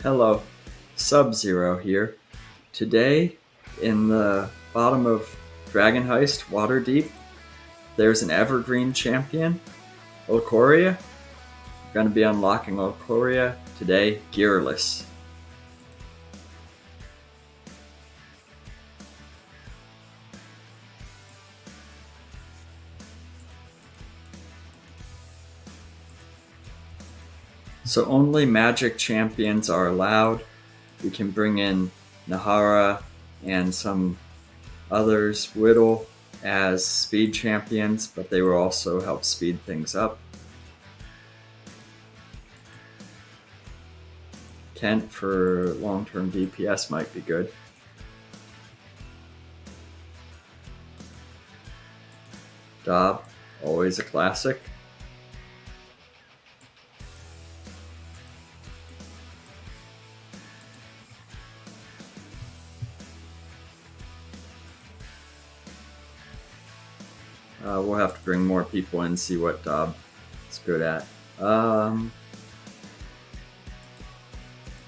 Hello, Sub-Zero here. Today, in the bottom of Dragon Heist Waterdeep, there's an evergreen champion, Ulkoria. We're going to be unlocking Ulkoria today, Gearless. So only magic champions are allowed. We can bring in Nahara and some others, Whittle, as speed champions, but they will also help speed things up. Kent for long-term DPS might be good. Dob, always a classic. We'll have to bring more people in and see what Dob is good at.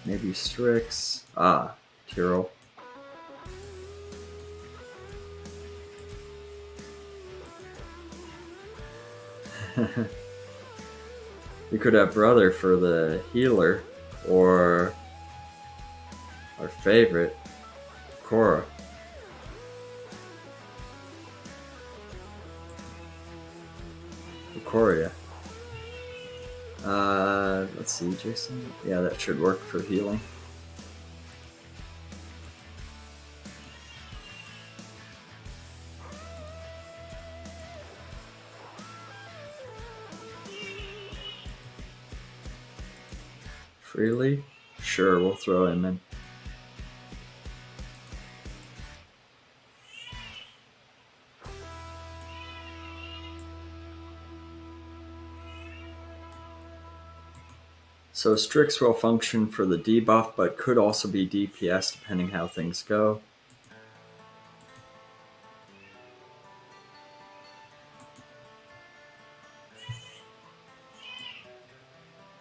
Maybe Strix. Tyrell. We could have Brother for the healer, or our favorite, Cora. Ulkoria. Let's see, Jason. Yeah, that should work for healing. Freely? Sure, we'll throw him in. So Strix will function for the debuff, but could also be DPS depending how things go.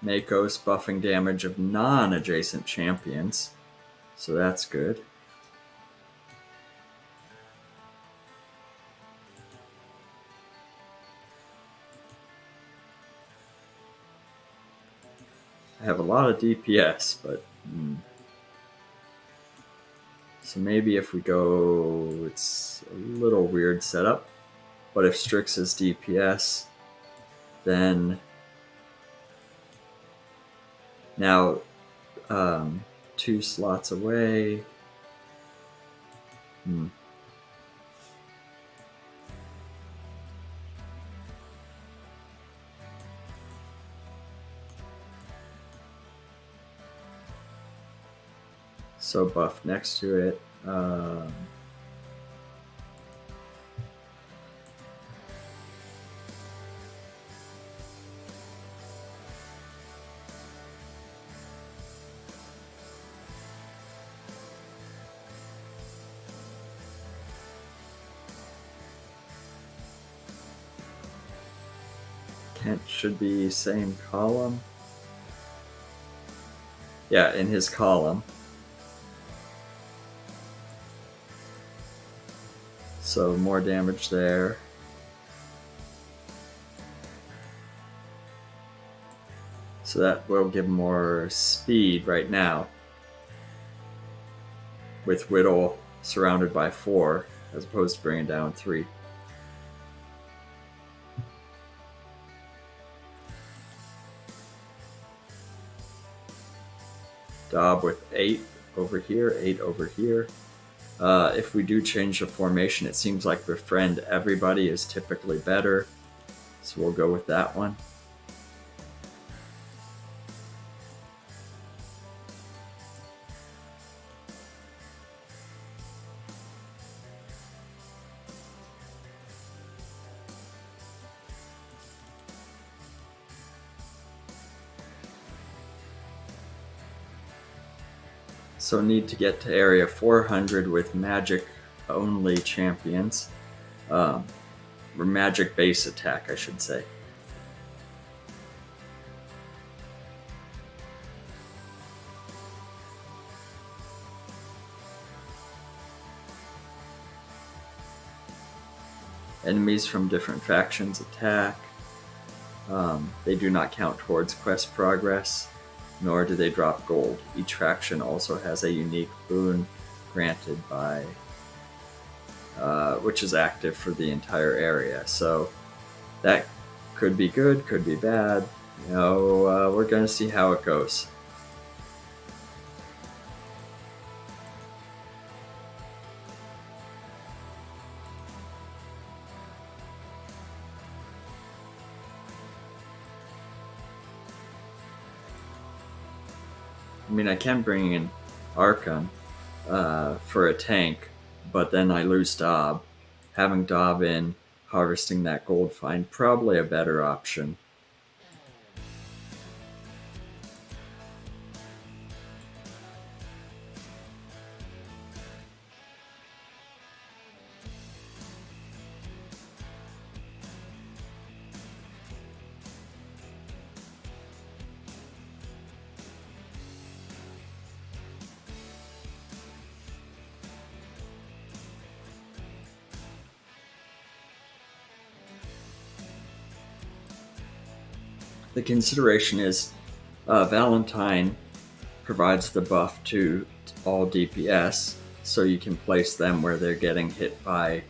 Mako's buffing damage of non-adjacent champions, so that's good. I have a lot of DPS, but so maybe if we go, it's a little weird setup, but if Strix is DPS, then now 2 slots away. So buff next to it. Kent should be same column. Yeah, in his column. So more damage there. So that will give more speed right now, with Whittle surrounded by 4, as opposed to bringing down 3. Dob with 8 over here, 8 over here. If we do change the formation, it seems like Befriend Everybody is typically better, so we'll go with that one. So need to get to area 400 with magic-only champions. Or magic base attack, I should say. Enemies from different factions attack. They do not count towards quest progress, nor do they drop gold. Each faction also has a unique boon granted by, which is active for the entire area. So that could be good, could be bad. We're going to see how it goes. I mean, I can bring in Archon for a tank, but then I lose Dob. Having Dob in, harvesting that gold find, probably a better option. The consideration is Valentine provides the buff to all DPS, so you can place them where they're getting hit by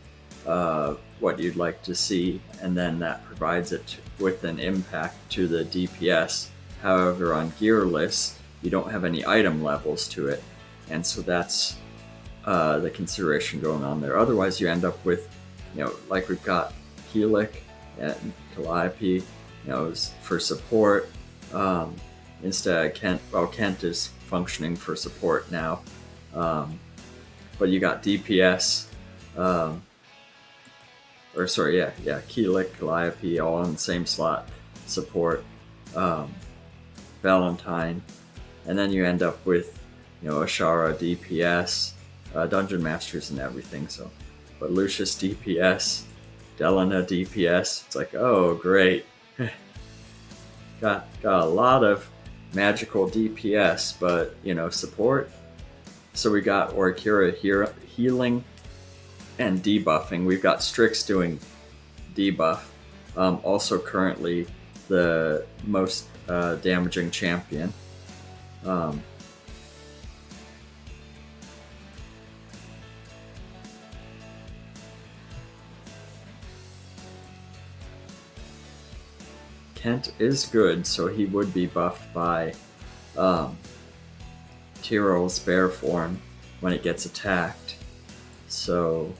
what you'd like to see, and then that provides it with an impact to the DPS. However, on Gearless, you don't have any item levels to it, and so that's the consideration going on there. Otherwise, you end up with, like we've got Helic and Calliope, for support. Instead of Kent, Kent is functioning for support now. But you got DPS, Keelik, Calliope, all in the same slot, support, Valentine, and then you end up with, Ashara DPS, Dungeon Masters and everything. So, but Lucius DPS, Delana DPS, it's like, oh great. Got a lot of magical DPS, but support. So we got Ulkoria here healing and debuffing. We've got Strix doing debuff. Also currently the most damaging champion. Kent is good, so he would be buffed by Tyrell's bear form when it gets attacked. So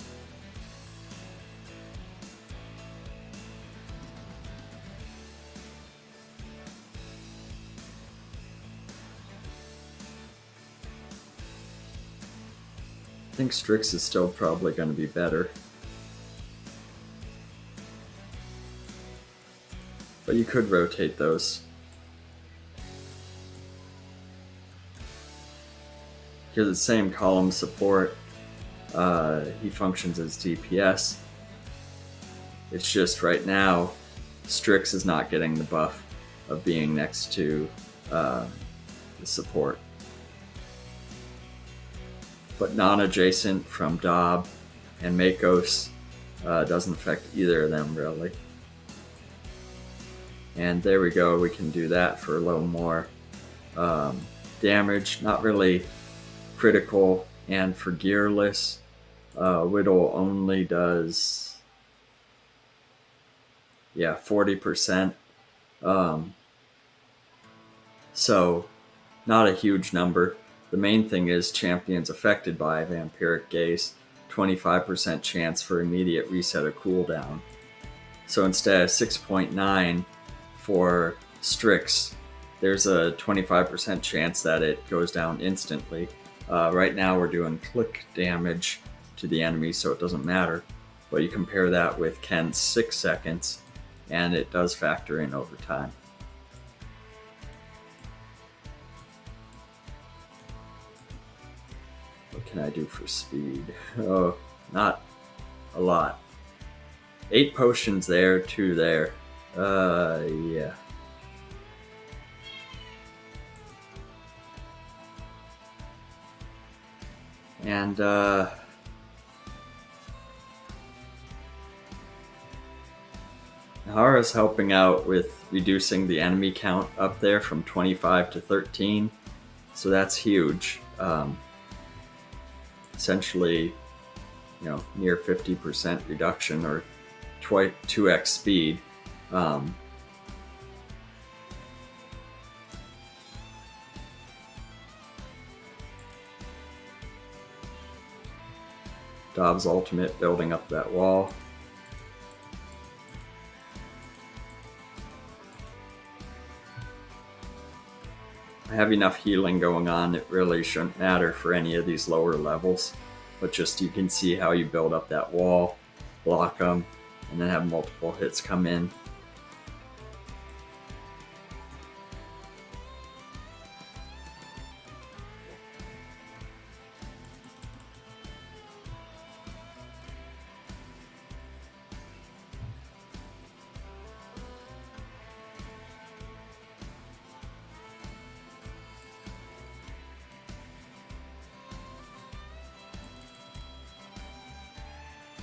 I think Strix is still probably going to be better. But you could rotate those. Because it's the same column support. He functions as DPS. It's just right now, Strix is not getting the buff of being next to the support. But non-adjacent from Dob and Makos doesn't affect either of them really. And there we go, we can do that for a little more damage, not really critical. And for Gearless, Whittle only does 40%. So not a huge number. The main thing is champions affected by Vampiric Gaze, 25% chance for immediate reset of cooldown. So instead of 6.9 for Strix, there's a 25% chance that it goes down instantly. Right now we're doing click damage to the enemy, so it doesn't matter. But you compare that with Ken's 6 seconds, and it does factor in over time. What can I do for speed? Oh, not a lot. 8 potions there, 2 there. Yeah. And Hara's helping out with reducing the enemy count up there from 25 to 13, so that's huge. Essentially, near 50% reduction or 2x speed. Dobbs' ultimate building up that wall. I have enough healing going on, it really shouldn't matter for any of these lower levels, but just you can see how you build up that wall, block them, and then have multiple hits come in.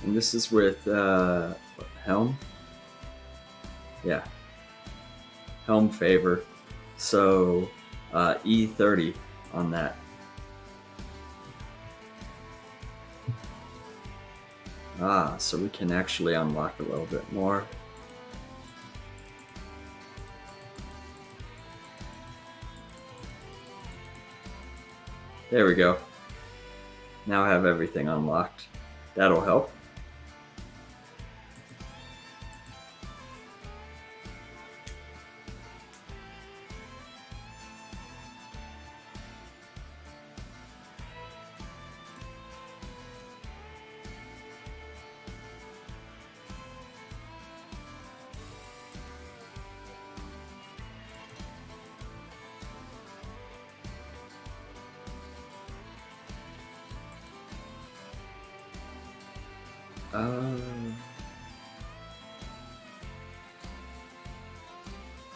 And this is with Helm. Yeah, Helm favor. So E30 on that. So we can actually unlock a little bit more. There we go. Now I have everything unlocked. That'll help.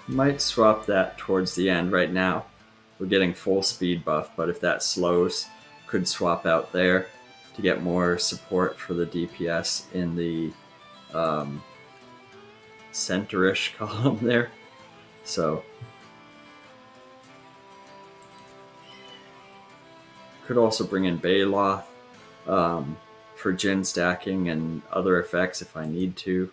Might swap that towards the end. Right now we're getting full speed buff, but if that slows, could swap out there to get more support for the DPS in the center-ish column there. So could also bring in Baloth for Jin stacking and other effects if I need to.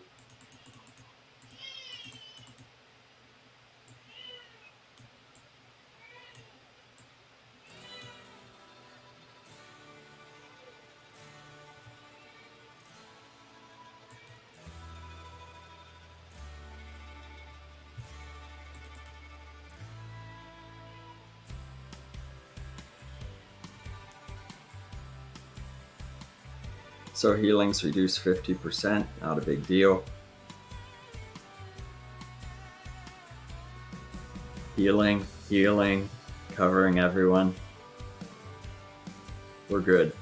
So healing's reduced 50%, not a big deal. Healing, covering everyone. We're good.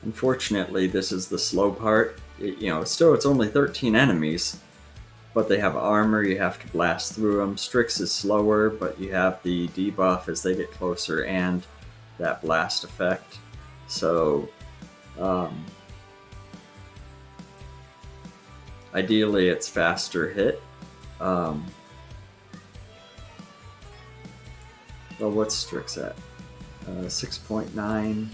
Unfortunately, this is the slow part. Still it's only 13 enemies, but they have armor, you have to blast through them. Strix is slower, but you have the debuff as they get closer and that blast effect. So, ideally it's faster hit. Well, what's Strix at? 6.9.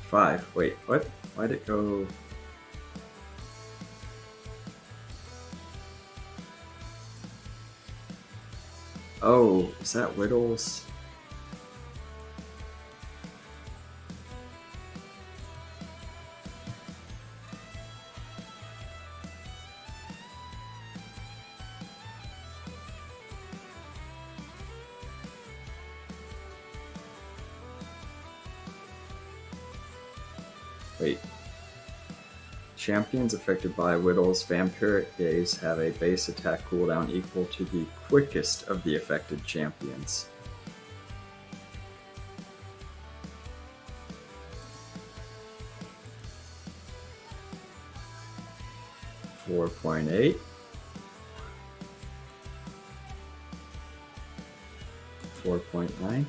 5. Wait, what? Why'd it go? Oh, is that Whittles? Wait. Champions affected by Whittle's Vampiric Gaze have a base attack cooldown equal to the quickest of the affected champions. .8, 4.9,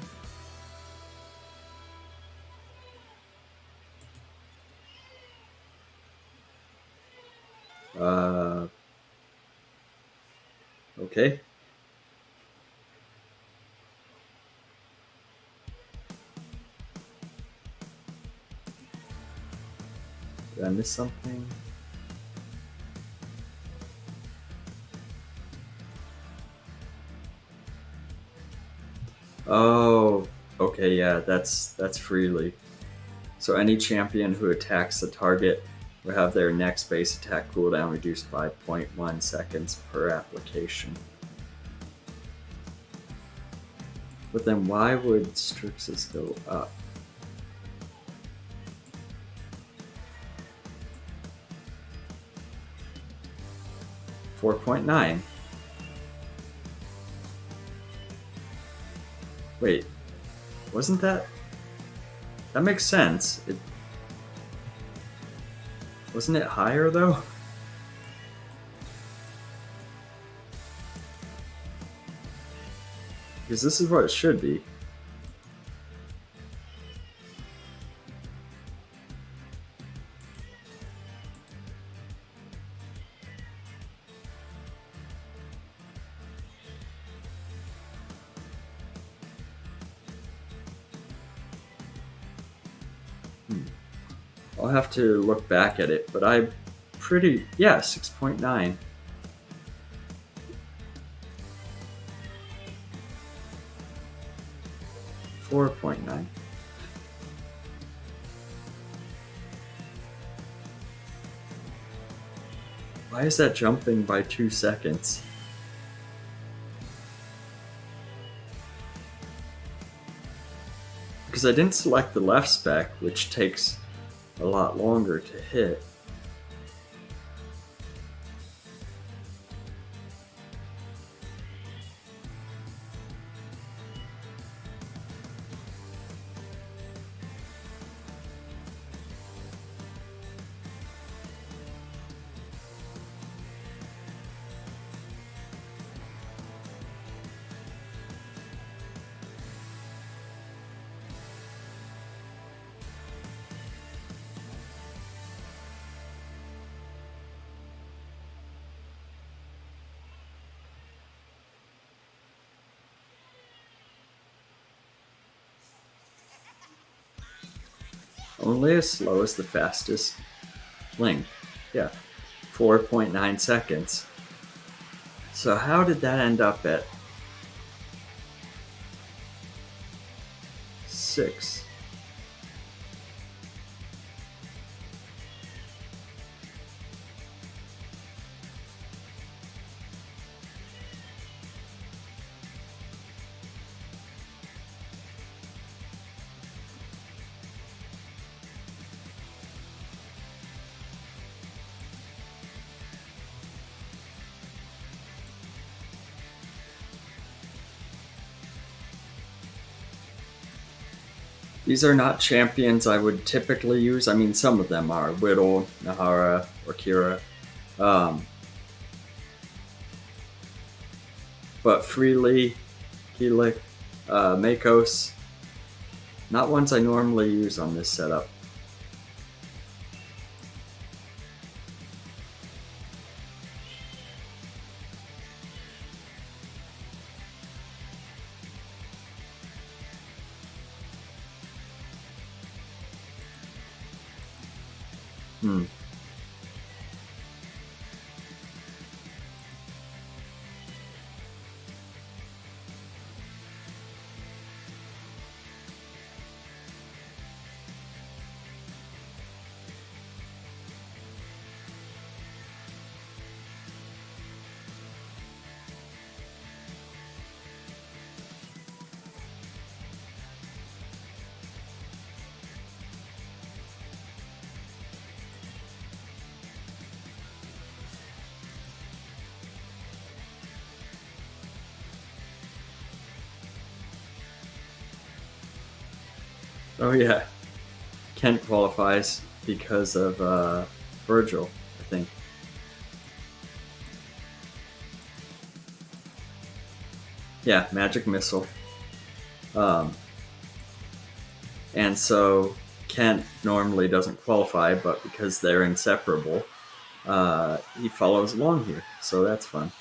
okay. Did I miss something? Oh, okay, yeah, that's freely. So any champion who attacks the target will have their next base attack cooldown reduced by 0.1 seconds per application. But then why would Strix's go up? .9. Wait, wasn't that? That makes sense. Wasn't it higher though? Because this is what it should be. I'll have to look back at it, but I'm pretty, yeah, 6.9. .9. Why is that jumping by 2 seconds? Because I didn't select the left spec, which takes a lot longer to hit. Only as slow as the fastest link. Yeah, 4.9 seconds. So how did that end up at 6? These are not champions I would typically use. I mean, some of them are Whittle, Nahara, or Kira. But Freely, Keelik, Makos, not ones I normally use on this setup. Oh yeah, Kent qualifies because of Virgil, I think. Yeah, magic missile. Um, and so Kent normally doesn't qualify, but because they're inseparable, he follows along here. So that's fun.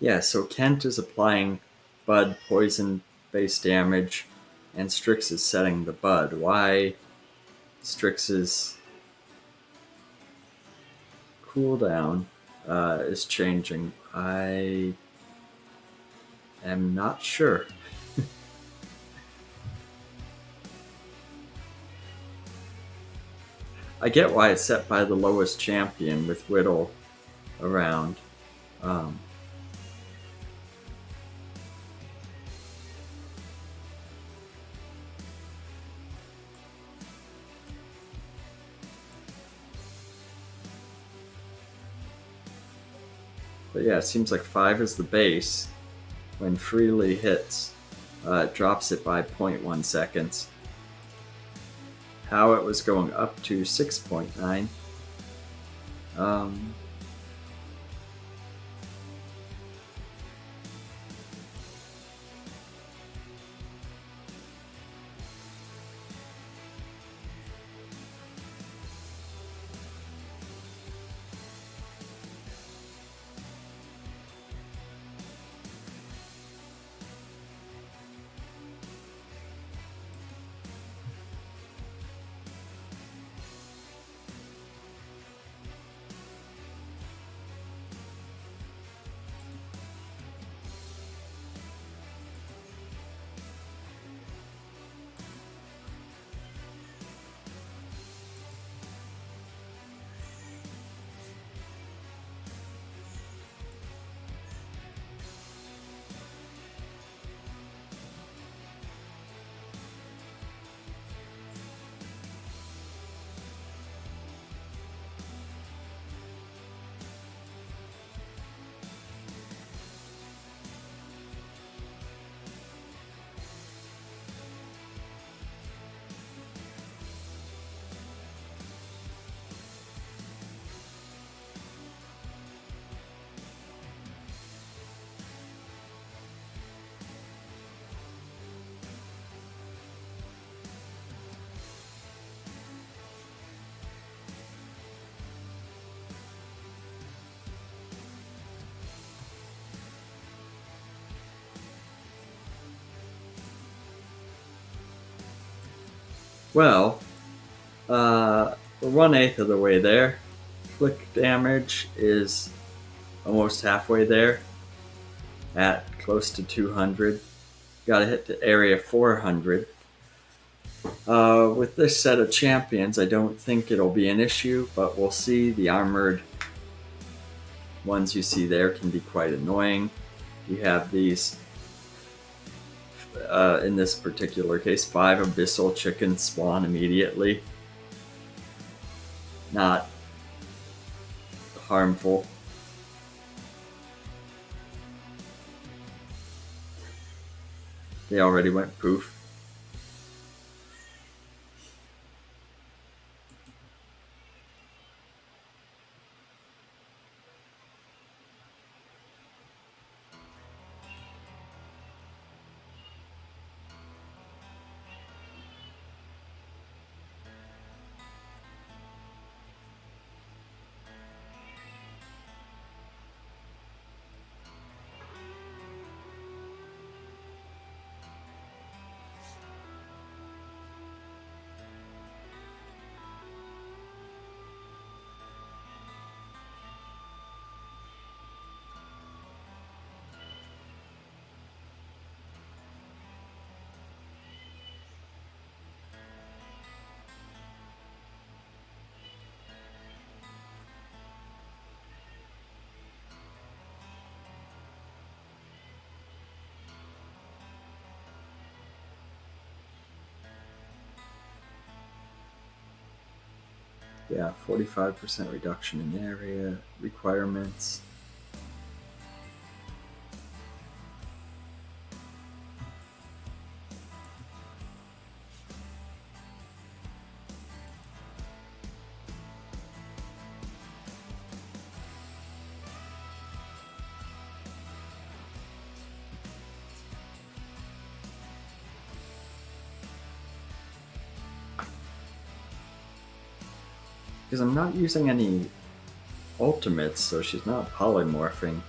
Yeah, so Kent is applying Bud poison based damage, and Strix is setting the Bud. Why Strix's cooldown is changing, I am not sure. I get why it's set by the lowest champion with Whittle around. Um, but yeah, it seems like 5 is the base. When freely hits, it drops it by 0.1 seconds. How it was going up to 6.9. Um, well, we're 1/8 of the way there. Click damage is almost halfway there at close to 200. Got to hit the area 400. With this set of champions, I don't think it'll be an issue, but we'll see. The armored ones you see there can be quite annoying. You have these, in this particular case, 5 abyssal chickens spawn immediately. Not harmful. They already went poof. Yeah, 45% reduction in area requirements. Because I'm not using any ultimates, so she's not polymorphing.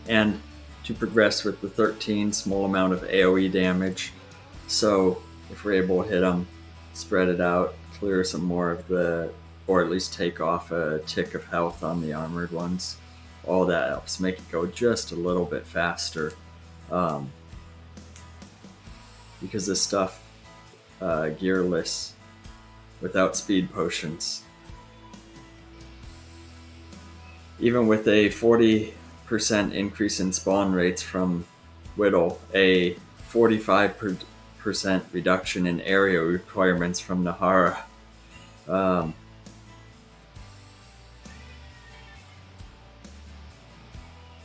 And to progress with the 13, small amount of AoE damage. So if we're able to hit them, spread it out, clear some more of the, or at least take off a tick of health on the armored ones, all that helps make it go just a little bit faster. Because this stuff, gearless, without speed potions, even with a 40% increase in spawn rates from Whittle, a 45% reduction in area requirements from Nahara.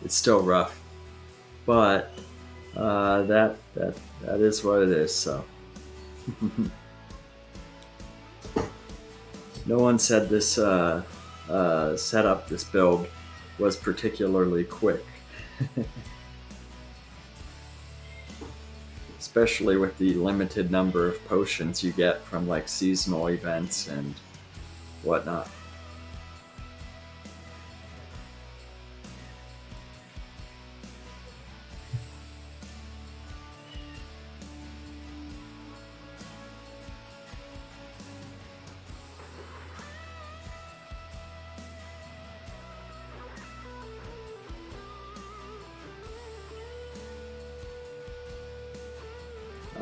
It's still rough, but that is what it is. So no one said this setup, this build, was particularly quick. Especially with the limited number of potions you get from like seasonal events and whatnot.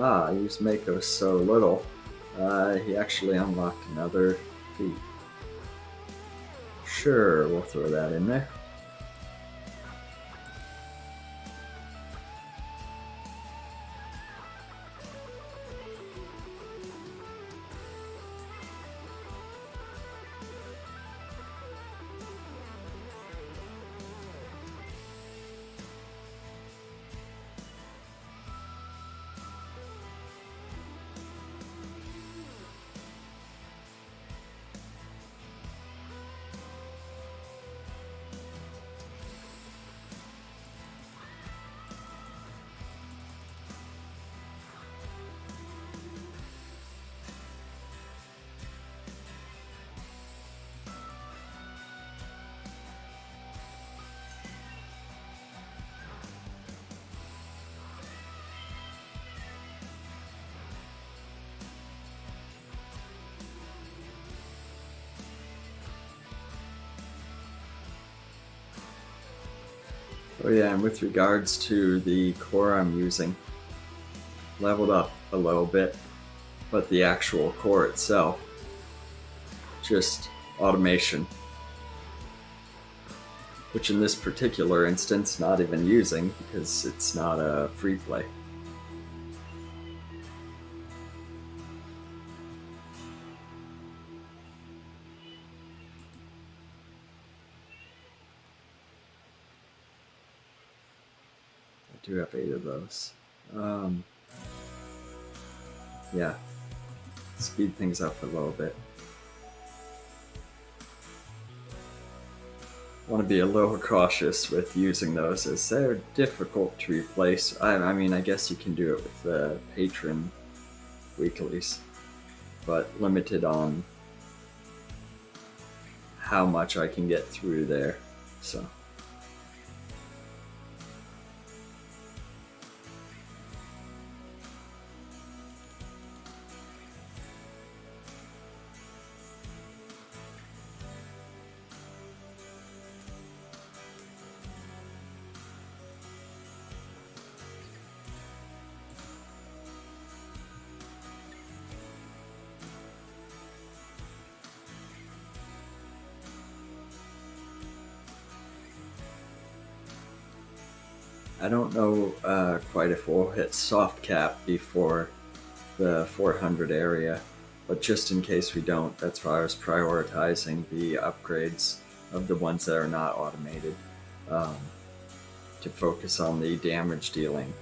I used Mako so little. He actually unlocked another feat. Sure, we'll throw that in there. Oh yeah, and with regards to the core I'm using, leveled up a little bit, but the actual core itself, just automation. Which in this particular instance, not even using, because it's not a free play. I do have 8 of those. Yeah, speed things up a little bit. Want to be a little cautious with using those, as they're difficult to replace. I mean, I guess you can do it with the patron weeklies, but limited on how much I can get through there. So. I don't know quite if we'll hit soft cap before the 400 area, but just in case we don't, that's why I was prioritizing the upgrades of the ones that are not automated um, to focus on the damage dealing.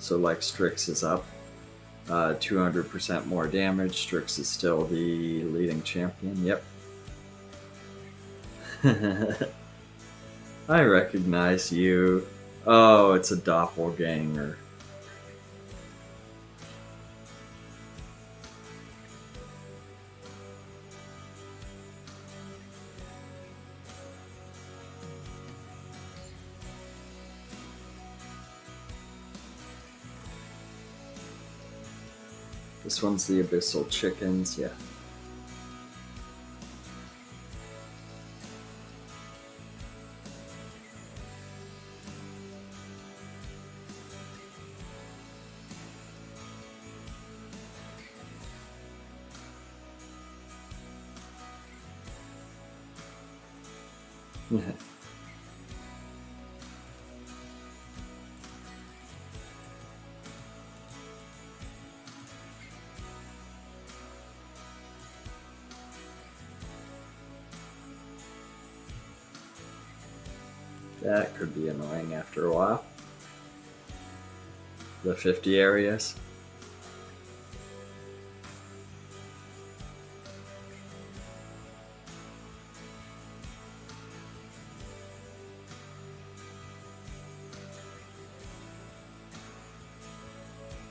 So like Strix is up 200% more damage. Strix is still the leading champion. Yep. I recognize you. Oh, it's a doppelganger. This one's the Abyssal Chickens, yeah. That could be annoying after a while. The 50 areas.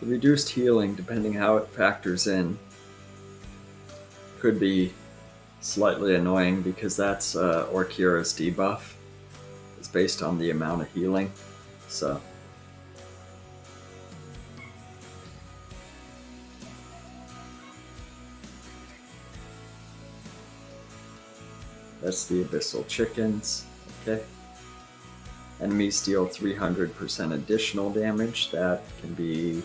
The reduced healing, depending how it factors in, could be slightly annoying because that's Ulkoria's debuff. It's based on the amount of healing, so that's the Abyssal Chickens. Okay. Enemies deal 300% additional damage. That can be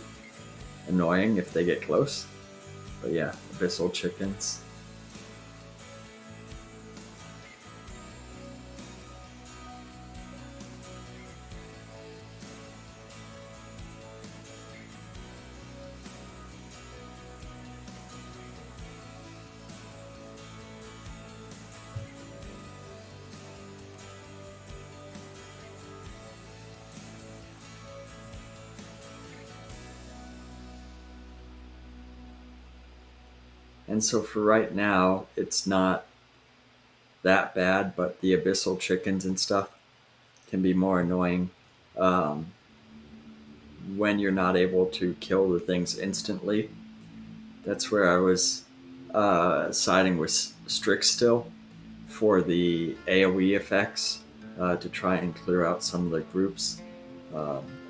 annoying if they get close. But yeah, Abyssal Chickens. And so for right now, it's not that bad, but the Abyssal Chickens and stuff can be more annoying when you're not able to kill the things instantly. That's where I was siding with Strix still for the AoE effects to try and clear out some of the groups,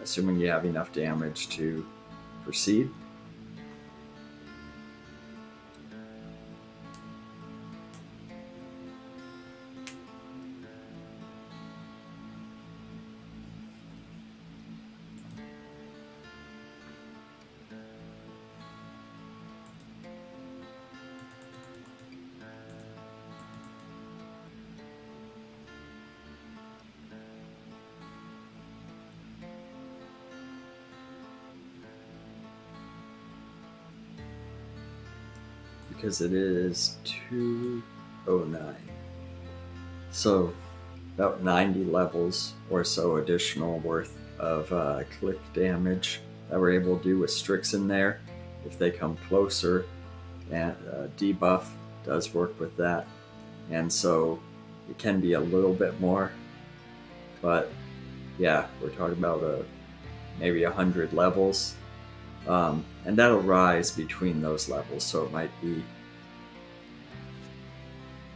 assuming you have enough damage to proceed. Because it is 209. So about 90 levels or so additional worth of click damage that we're able to do with Strix in there. If they come closer, and debuff does work with that. And so it can be a little bit more. But yeah, we're talking about maybe 100 levels. And that'll rise between those levels, so it might be,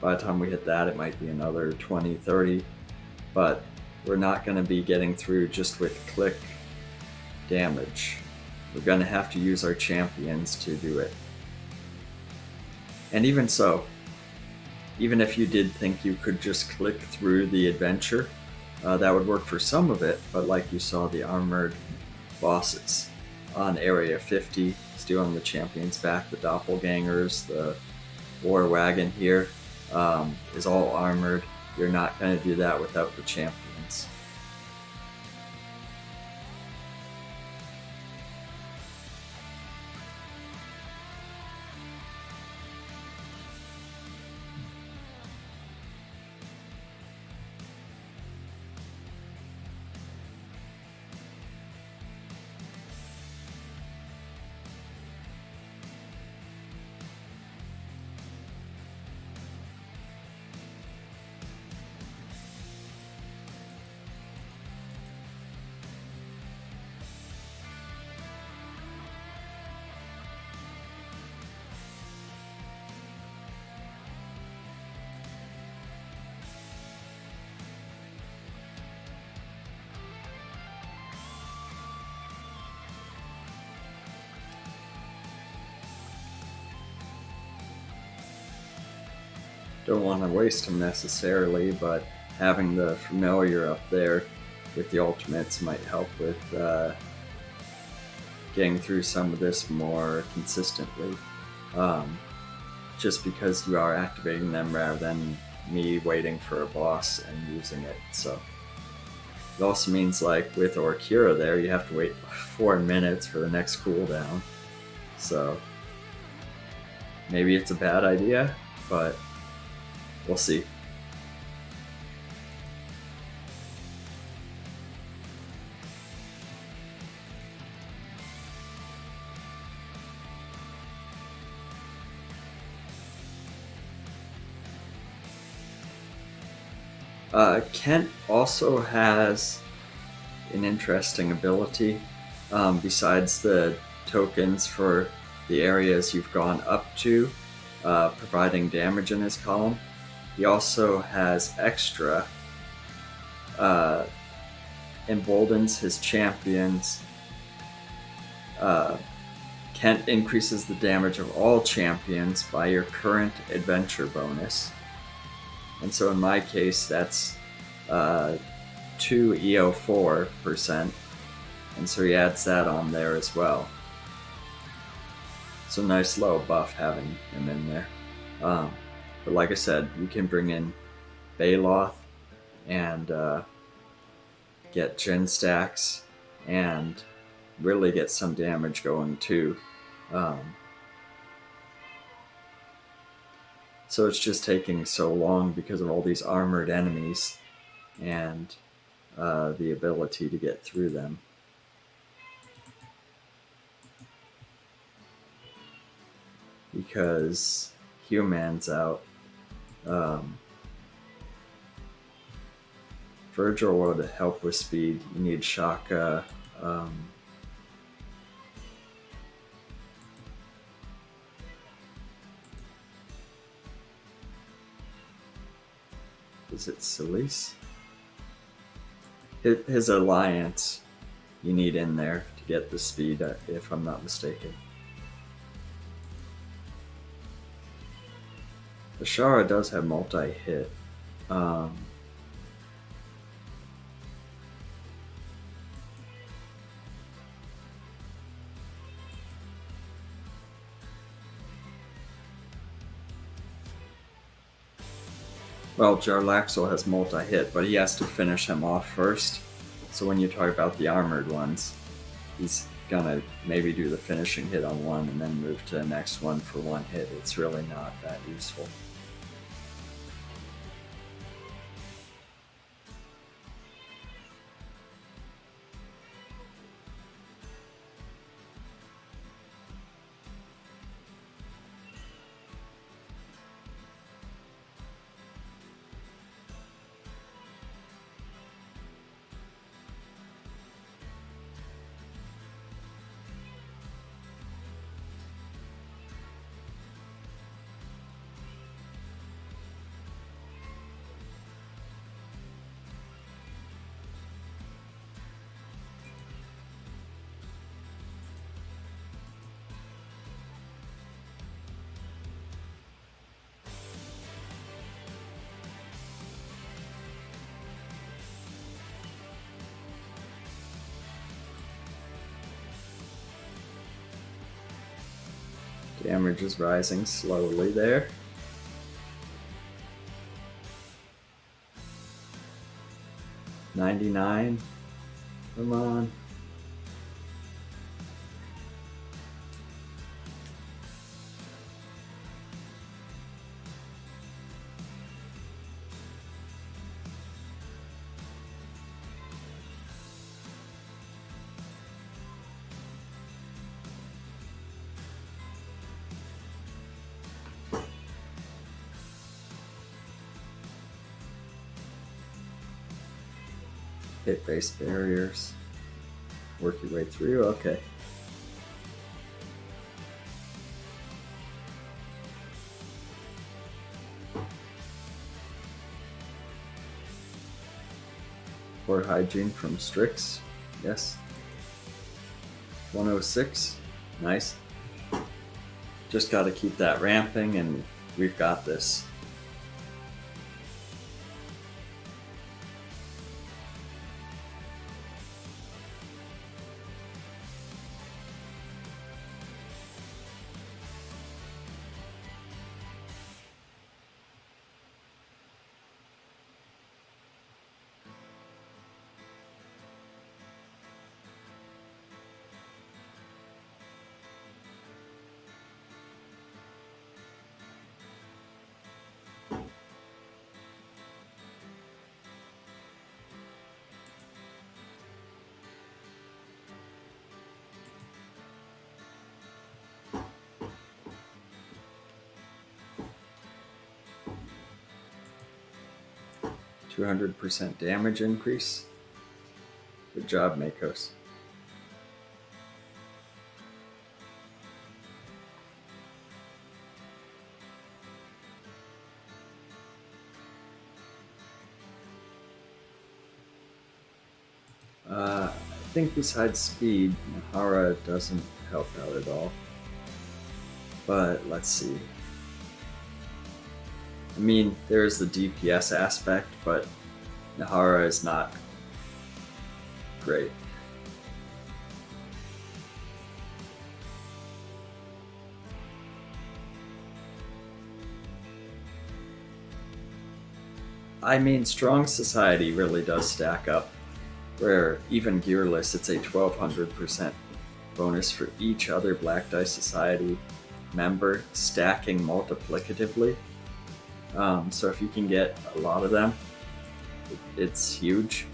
by the time we hit that, it might be another 20, 30, but we're not going to be getting through just with click damage. We're going to have to use our champions to do it. And even so, even if you did think you could just click through the adventure, that would work for some of it, but like you saw, the armored bosses on Area 50, stealing the champions back, the doppelgangers, the war wagon here is all armored. You're not going to do that without the champions. don't want to waste them necessarily, but having the familiar up there with the ultimates might help with getting through some of this more consistently. Just because you are activating them rather than me waiting for a boss and using it. So it also means, like with Ulkroia there, you have to wait 4 minutes for the next cooldown. So maybe it's a bad idea, but we'll see. Kent also has an interesting ability. Besides the tokens for the areas you've gone up to, providing damage in his column, he also has extra. Emboldens his champions. Kent increases the damage of all champions by your current adventure bonus. And so in my case, that's 2 EO4%, and so he adds that on there as well. So nice low buff having him in there. But like I said, you can bring in Baloth and get gen stacks and really get some damage going too. So it's just taking so long because of all these armored enemies and the ability to get through them. Because Human's out. Virgil would help with speed. You need Shaka. Is it Celise? His alliance you need in there to get the speed, if I'm not mistaken. Ashara does have multi-hit. Well, Jarlaxle has multi-hit, but he has to finish him off first. So when you talk about the armored ones, he's gonna maybe do the finishing hit on one and then move to the next one for one hit. It's really not that useful. Damage is rising slowly there. $99. Come on. Hit-based barriers. Work your way through, okay. Or hygiene from Strix, yes. 106, nice. Just gotta keep that ramping and we've got this. 200% damage increase. Good job, Makos. I think besides speed, Nahara doesn't help out at all. But let's see. I mean, there's the DPS aspect, but Nahara is not great. I mean, Strong Society really does stack up, where even Gearless, it's a 1200% bonus for each other Black Dice Society member, stacking multiplicatively. So if you can get a lot of them, it's huge.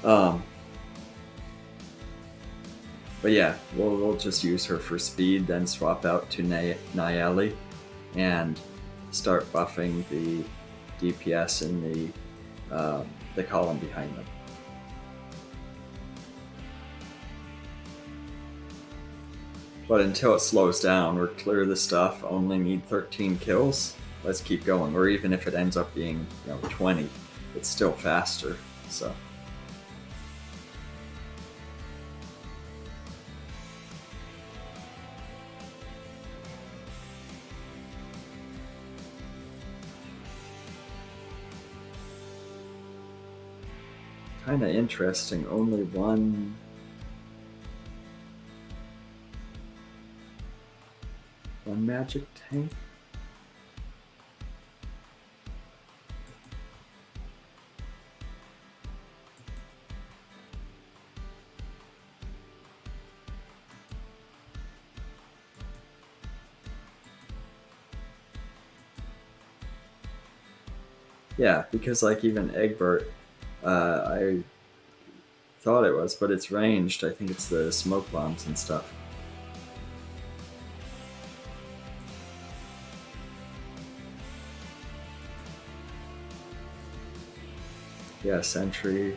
But yeah, we'll just use her for speed, then swap out to Nayeli, and start buffing the DPS in the column behind them. But until it slows down, we're clear the stuff, only need 13 kills. Let's keep going. Or even if it ends up being 20, it's still faster. So kind of interesting. Only one magic tank. Yeah, because like even Egbert, I thought it was, but it's ranged. I think it's the smoke bombs and stuff. Yeah, Sentry.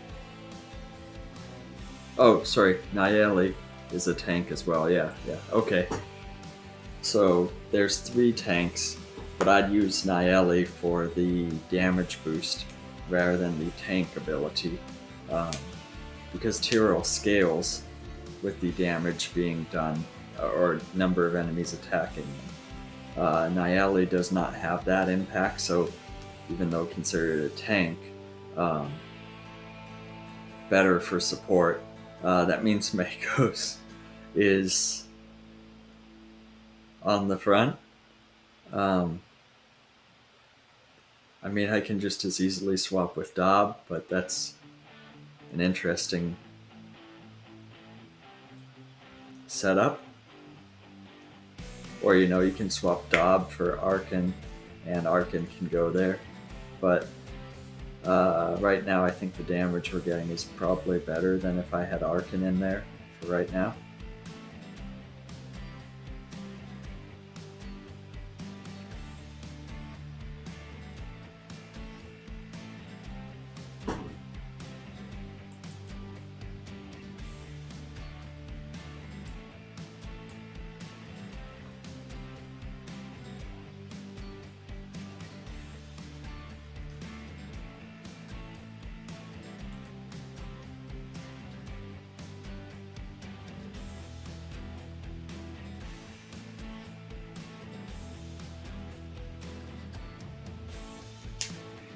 Oh, sorry, Nayeli is a tank as well. Yeah, okay. So there's 3 tanks, but I'd use Nayeli for the damage boost rather than the tank ability, because Tyrell scales with the damage being done or number of enemies attacking them. Nayeli does not have that impact, so even though considered a tank, better for support. That means Makos is on the front. I mean, I can just as easily swap with Dob, but that's an interesting setup. Or, you can swap Dob for Arkin, and Arkin can go there. But right now, I think the damage we're getting is probably better than if I had Arkin in there for right now.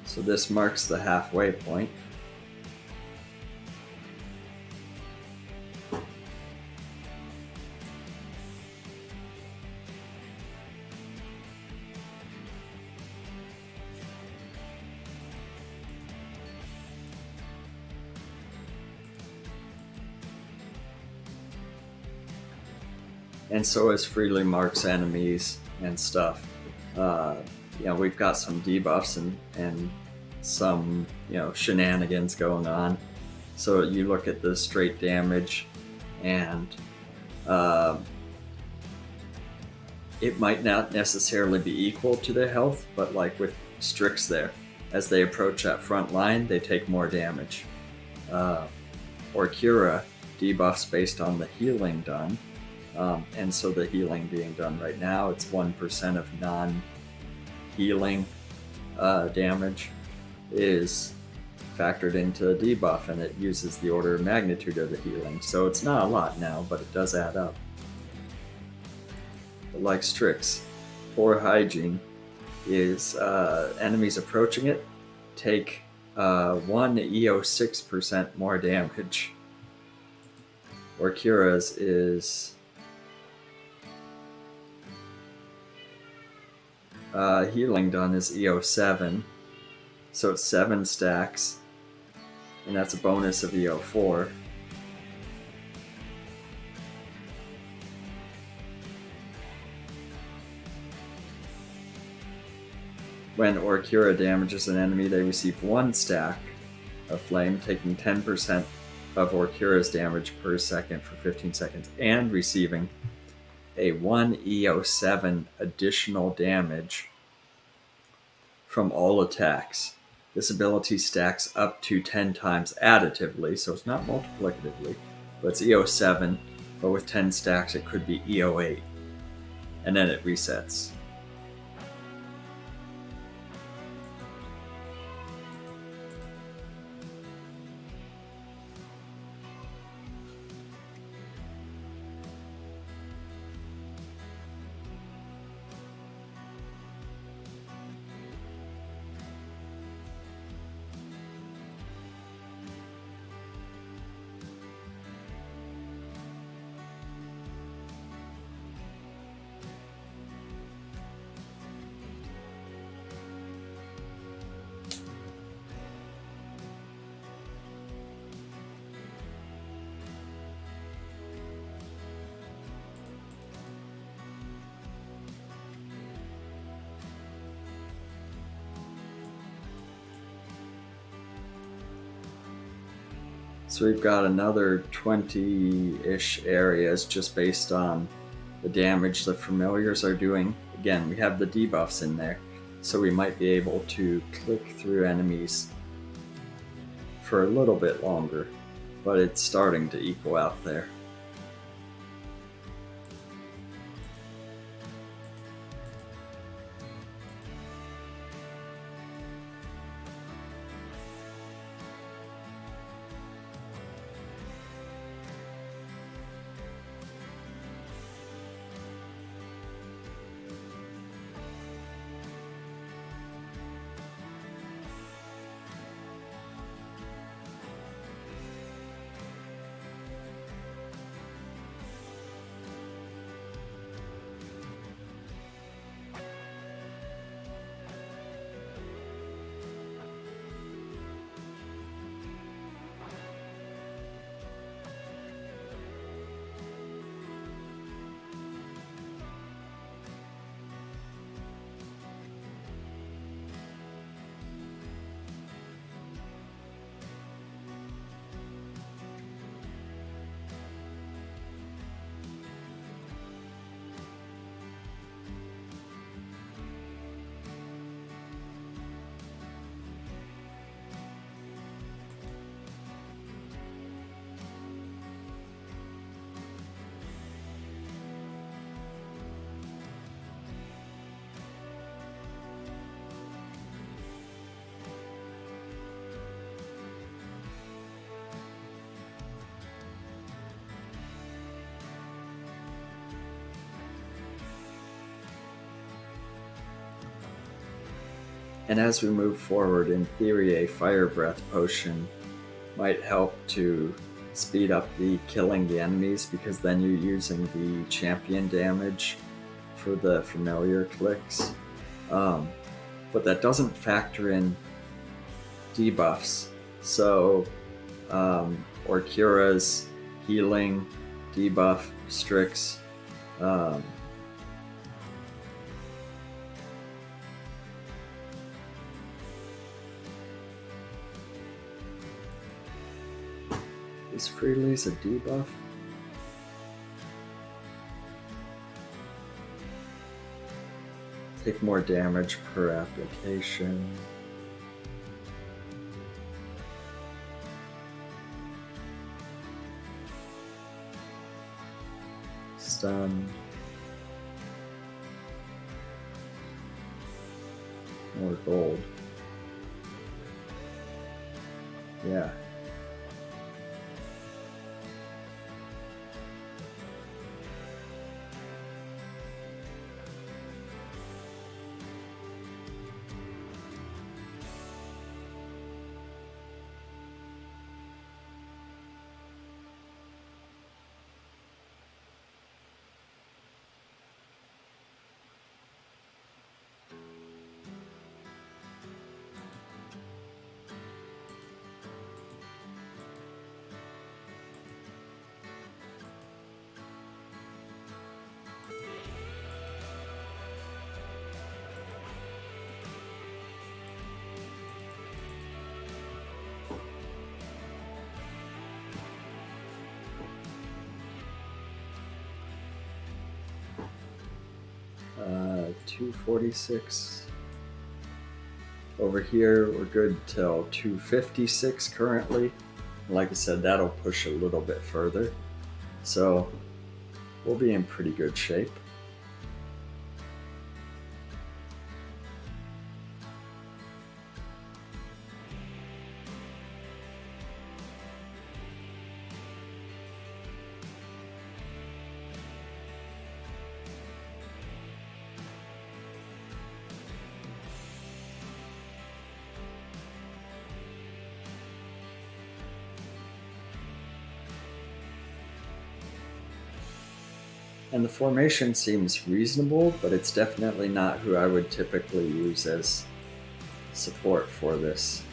So this marks the halfway point. And so as freely marks enemies and stuff. We've got some debuffs and some shenanigans going on. So you look at the straight damage, and it might not necessarily be equal to their health, but like with Strix there, as they approach that front line, they take more damage. Ulkroia debuffs based on the healing done. And so the healing being done right now, it's 1% of non-healing damage is factored into the debuff, and it uses the order of magnitude of the healing. So it's not a lot now, but it does add up. But like Strix, poor hygiene is enemies approaching it take 1 EO 6% more damage. Ulkroia's is healing done is EO 7, so it's 7 stacks, and that's a bonus of EO 4. When Ulkroia damages an enemy, they receive 1 stack of flame, taking 10% of Ulkroia's damage per second for 15 seconds, and receiving a 1 EO 7 additional damage from all attacks. This ability stacks up to 10 times additively, so it's not multiplicatively, but it's EO 7, but with 10 stacks it could be EO 8, and then it resets. So we've got another 20-ish areas just based on the damage the familiars are doing. Again, we have the debuffs in there, so we might be able to click through enemies for a little bit longer, but it's starting to equal out there. And as we move forward, in theory, a Fire Breath potion might help to speed up the killing the enemies, because then you're using the champion damage for the familiar clicks. But that doesn't factor in debuffs. So Ulkroia's healing debuff, Strix, is Freely's a debuff? Take more damage per application. done. More gold. Yeah. Uh, 246. Over here, we're good till 256 currently. Like I said, that'll push a little bit further. So we'll be in pretty good shape. And the formation seems reasonable, but it's definitely not who I would typically use as support for this.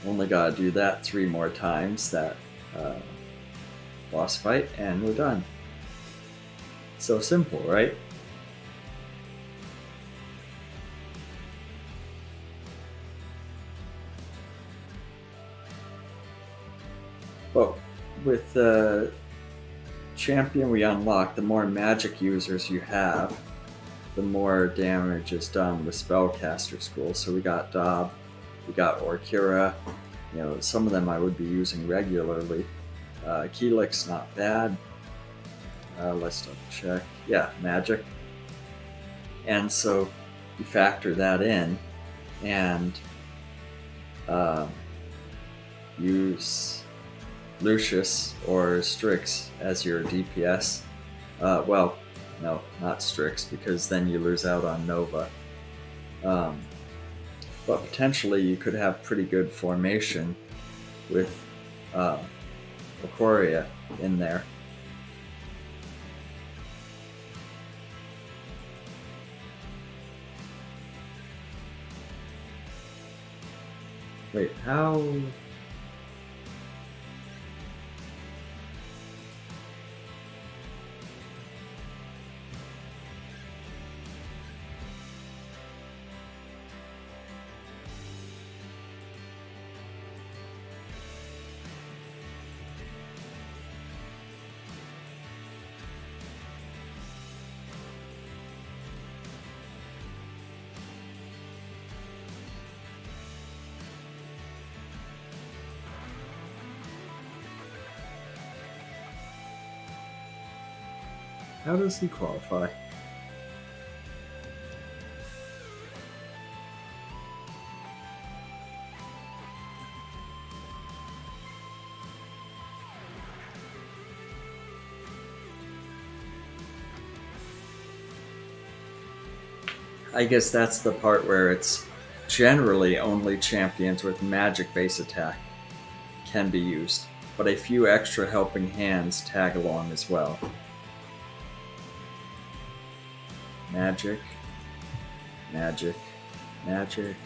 Only gotta do that 3 more times, that boss fight, and we're done. So simple, right? But with the champion we unlock, the more magic users you have, the more damage is done with Spellcaster School. So we got Dob, we got Ulkoria. You know, some of them I would be using regularly. Keelik's not bad. Let's double check. Yeah, magic. And so you factor that in and use Lucius or Strix as your DPS. Well, no, not Strix, because then you lose out on Nova. But potentially you could have pretty good formation with Ulkoria in there. Wait, how? How does he qualify? I guess that's the part where it's generally only champions with magic base attack can be used, but a few extra helping hands tag along as well. Magic, magic, magic.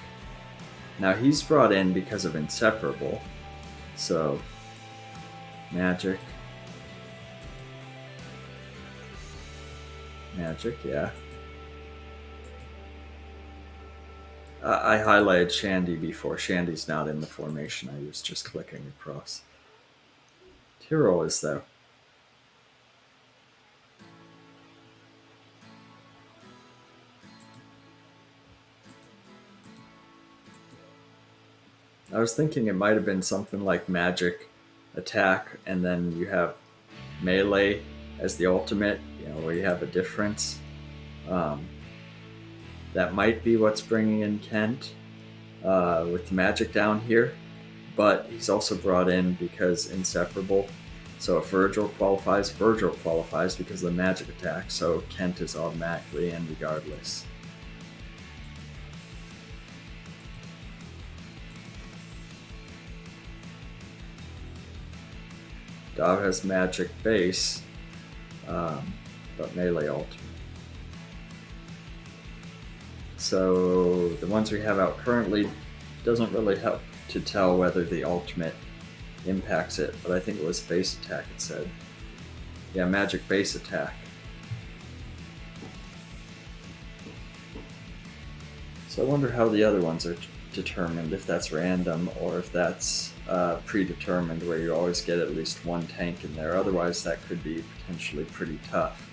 Now he's brought in because of Inseparable, so magic, magic, yeah. I highlighted Shandy before. Shandy's not in the formation. I was just clicking across. Tyrol is though. I was thinking it might have been something like magic attack, and then you have melee as the ultimate, where you have a difference. Um, that might be what's bringing in Kent with the magic down here, but he's also brought in because inseparable. So if Virgil qualifies because of the magic attack, so Kent is automatically in regardless. Dav has magic base, but melee ultimate. So the ones we have out currently doesn't really help to tell whether the ultimate impacts it, but I think it was base attack it said. Yeah, magic base attack. So I wonder how the other ones are determined, if that's random or if that's predetermined where you always get at least one tank in there. Otherwise that could be potentially pretty tough.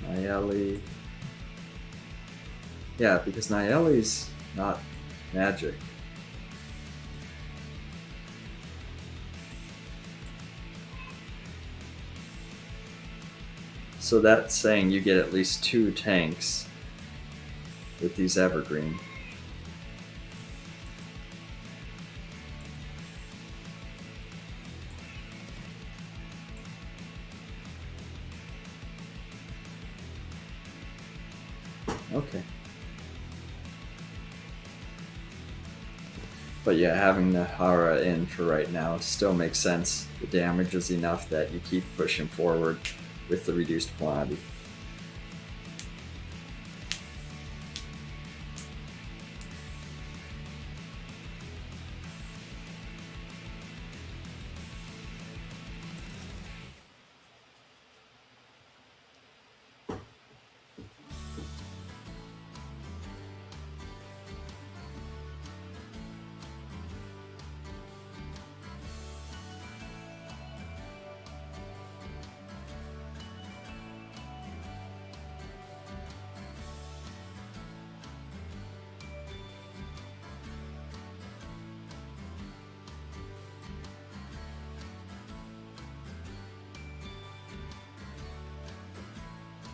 Nayeli. Yeah, because Nayeli's not magic. So that's saying you get at least 2 tanks with these evergreen. Okay. But yeah, having Nahara in for right now still makes sense. The damage is enough that you keep pushing forward with the reduced quantity.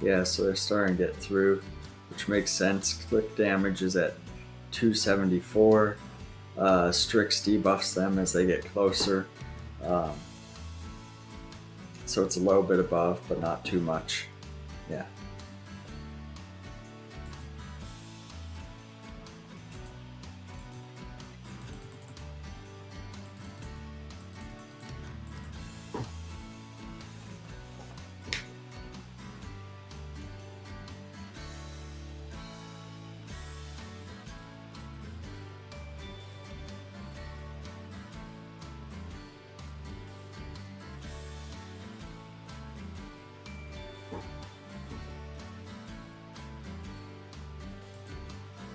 Yeah, so they're starting to get through, which makes sense. Click damage is at 274. Strix debuffs them as they get closer. So it's a little bit above, but not too much. Yeah.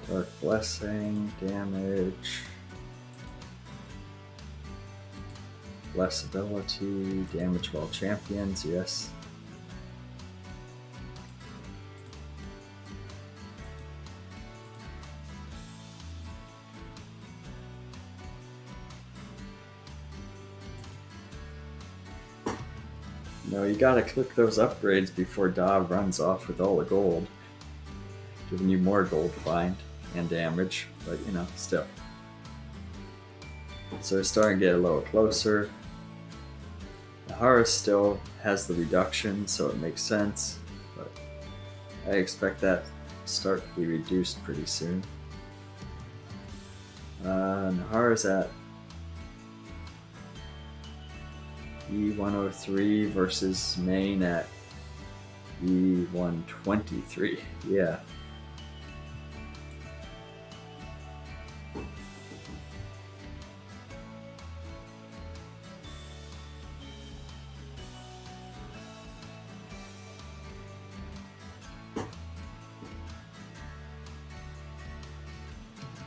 Dark Blessing, damage, less ability, damage while champions, yes. No, you gotta click those upgrades before Dav runs off with all the gold. Giving you more gold find and damage, but still. So we're starting to get a little closer. Nahara still has the reduction, so it makes sense, but I expect that to start to be reduced pretty soon. Nahara's at E103 versus main at E123. Yeah.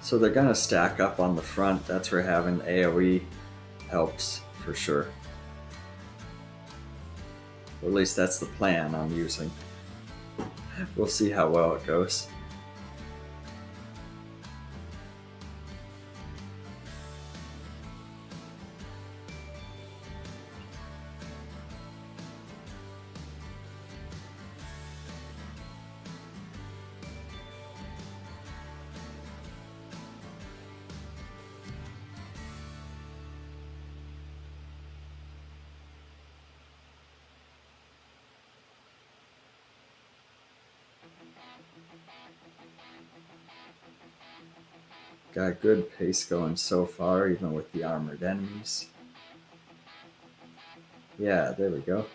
So they're gonna stack up on the front. That's where having AoE helps for sure. Or at least that's the plan I'm using. We'll see how well it goes. Got good pace going so far, even with the armored enemies. Yeah, there we go.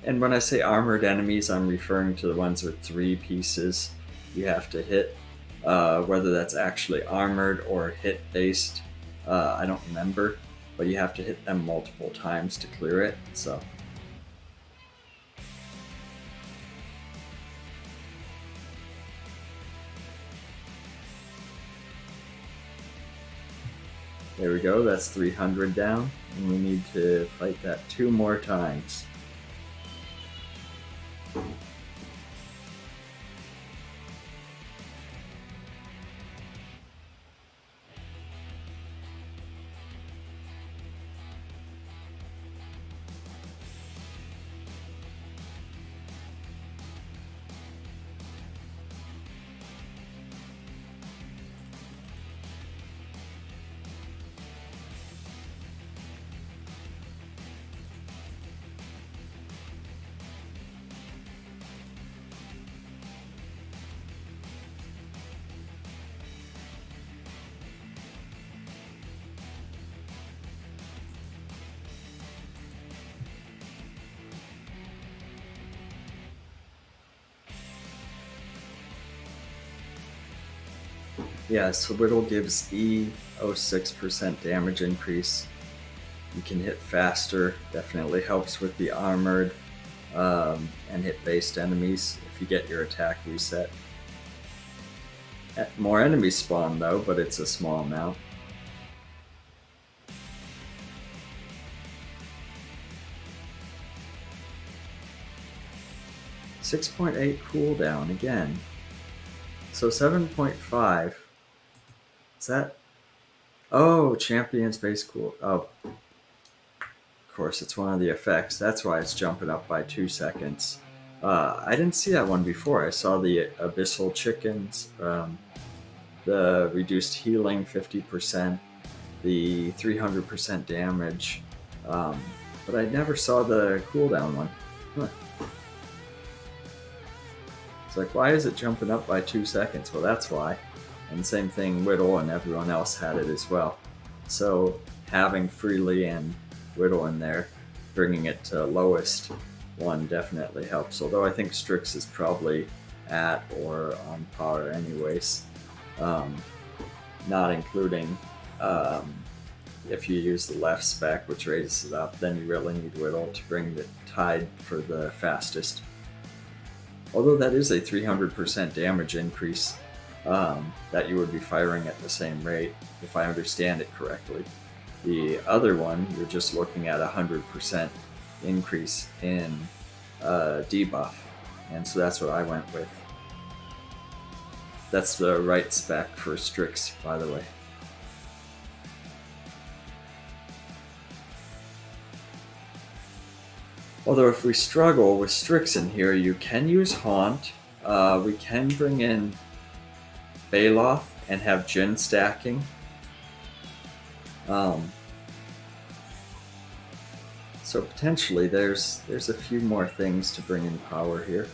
And when I say armored enemies, I'm referring to the ones with 3 pieces you have to hit. Whether that's actually armored or hit based, I don't remember, but you have to hit them multiple times to clear it. So there we go, that's 300 down, and we need to fight that 2 more times. Yeah, so Whittle gives E 06% damage increase. You can hit faster, definitely helps with the armored and hit based enemies if you get your attack reset. More enemies spawn though, but it's a small amount. .8 cooldown again. So 7.5. Is that? Oh, champion's base cool. Oh, of course, it's one of the effects. That's why it's jumping up by 2 seconds. I didn't see that one before. I saw the abyssal chickens, the reduced healing 50%, the 300% damage, but I never saw the cooldown one. Huh. It's like, why is it jumping up by 2 seconds? Well, that's why. And same thing, Whittle and everyone else had it as well. So having Freely and Whittle in there, bringing it to lowest one definitely helps. Although I think Strix is probably at or on par anyways. Not including if you use the left spec, which raises it up, then you really need Whittle to bring the tide for the fastest. Although that is a 300% damage increase that you would be firing at the same rate, if I understand it correctly. The other one, you're just looking at 100% increase in debuff, and so that's what I went with. That's the right spec for Strix, by the way. Although if we struggle with Strix in here, you can use Haunt. We can bring in Baloth and have Jin stacking. So potentially there's a few more things to bring in power here.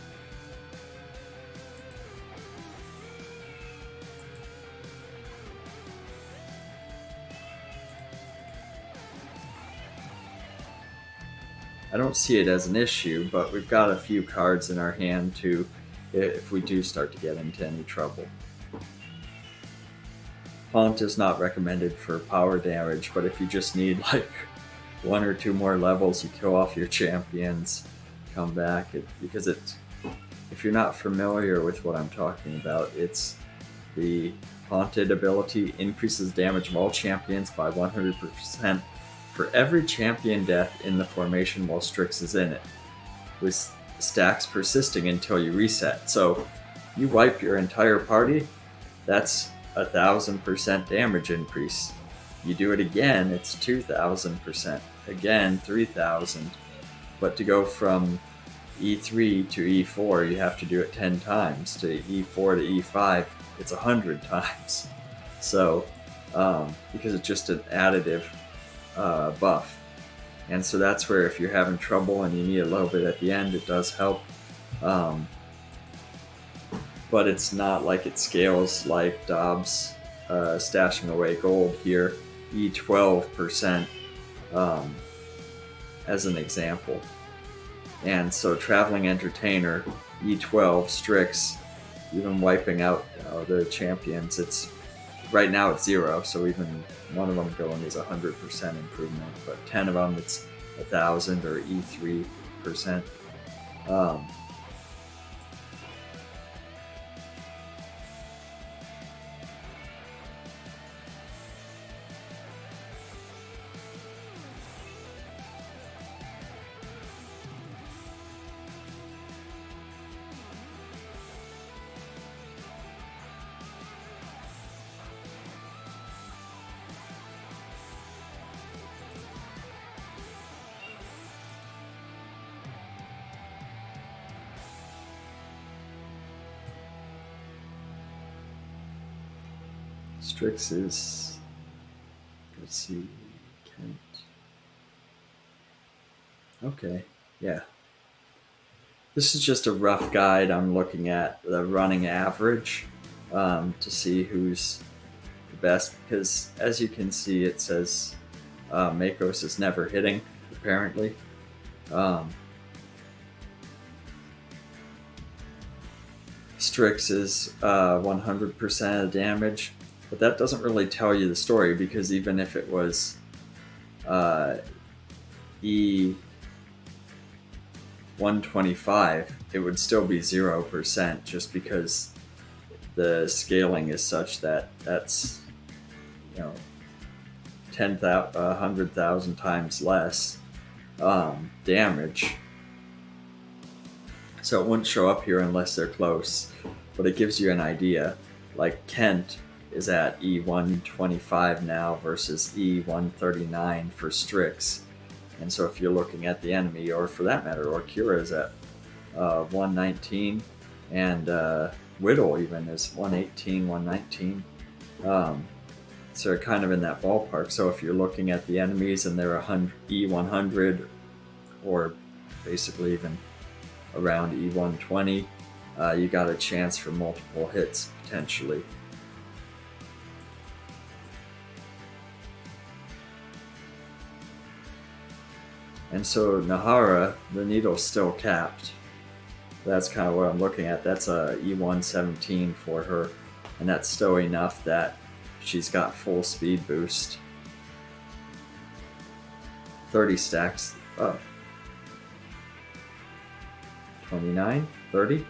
I don't see it as an issue, but we've got a few cards in our hand to, if we do start to get into any trouble. Haunt is not recommended for power damage, but if you just need like 1 or 2 more levels, you kill off your champions, come back. Because if you're not familiar with what I'm talking about, it's the Haunted ability increases damage of all champions by 100% for every champion death in the formation while Strix is in it, with stacks persisting until you reset. So you wipe your entire party, that's 1,000% damage increase. You do it again, it's 2,000%. Again, 3,000. But to go from E3 to E4, you have to do it 10 times. To E4 to E5, it's 100 times. So, because it's just an additive buff. And so that's where if you're having trouble and you need a little bit at the end, it does help. But it's not like it scales like Dobbs stashing away gold here, E12%, as an example. And so Traveling Entertainer, E12, Strix, even wiping out the champions, it's right now it's 0, so even one of them going is 100% improvement, but 10 of them it's 1,000 or E3%. Strix is, let's see, Kent. Okay, yeah. This is just a rough guide. I'm looking at the running average to see who's the best, because as you can see, it says Makos is never hitting, apparently. Strix is 100% of damage, but that doesn't really tell you the story, because even if it was E125, it would still be 0%, just because the scaling is such that that's 100,000 times less damage. So it wouldn't show up here unless they're close, but it gives you an idea. Like Kent is at E125 now versus E139 for Strix. And so if you're looking at the enemy, or for that matter, Ulkroia is at 119, and Whittle even is 118, 119. So they're kind of in that ballpark. So if you're looking at the enemies and they're E100, or basically even around E120, you got a chance for multiple hits potentially. And so Nahara, the needle's still capped. That's kind of what I'm looking at. That's a E117 for her, and that's still enough that she's got full speed boost. 30 stacks up. 29, 30.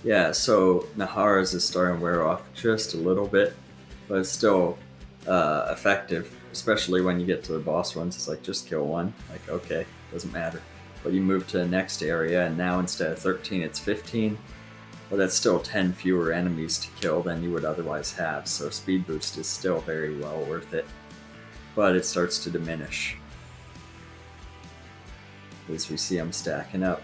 Yeah, so Nahara's is starting to wear off just a little bit, but it's still effective, especially when you get to the boss ones. It's like, just kill one. Like, okay, doesn't matter. But you move to the next area, and now instead of 13, it's 15. But that's still 10 fewer enemies to kill than you would otherwise have, so speed boost is still very well worth it. But it starts to diminish as we see them stacking up.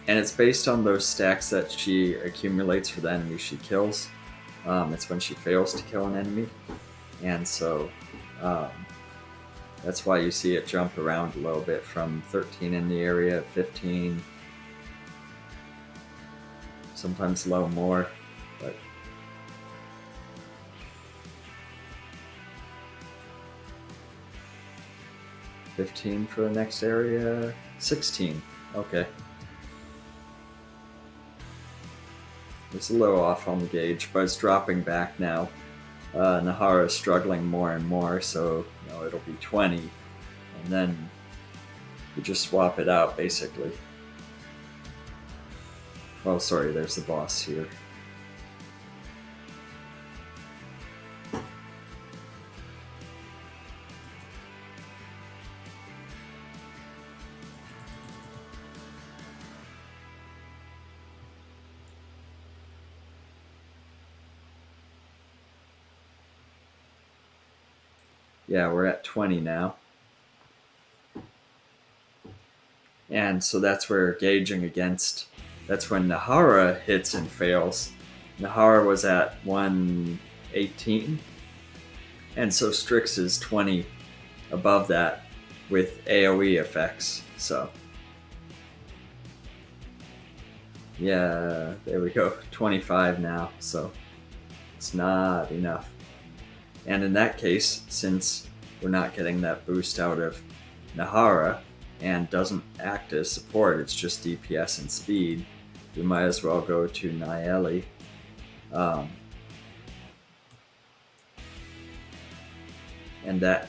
And it's based on those stacks that she accumulates for the enemy she kills. It's when she fails to kill an enemy. And so that's why you see it jump around a little bit from 13 in the area, 15, sometimes a little more, but $15 for the next area, 16, okay. It's a little off on the gauge, but it's dropping back now. Nahara is struggling more and more, so it'll be 20, and then you just swap it out, basically. Oh, sorry, there's the boss here. Yeah, we're at 20 now. And so that's where gauging against, that's when Nahara hits and fails. Nahara was at 118, and so Strix is 20 above that with AoE effects. So yeah, there we go, 25 now, so it's not enough. And in that case, since we're not getting that boost out of Nahara and doesn't act as support, it's just DPS and speed, we might as well go to Nayeli. And that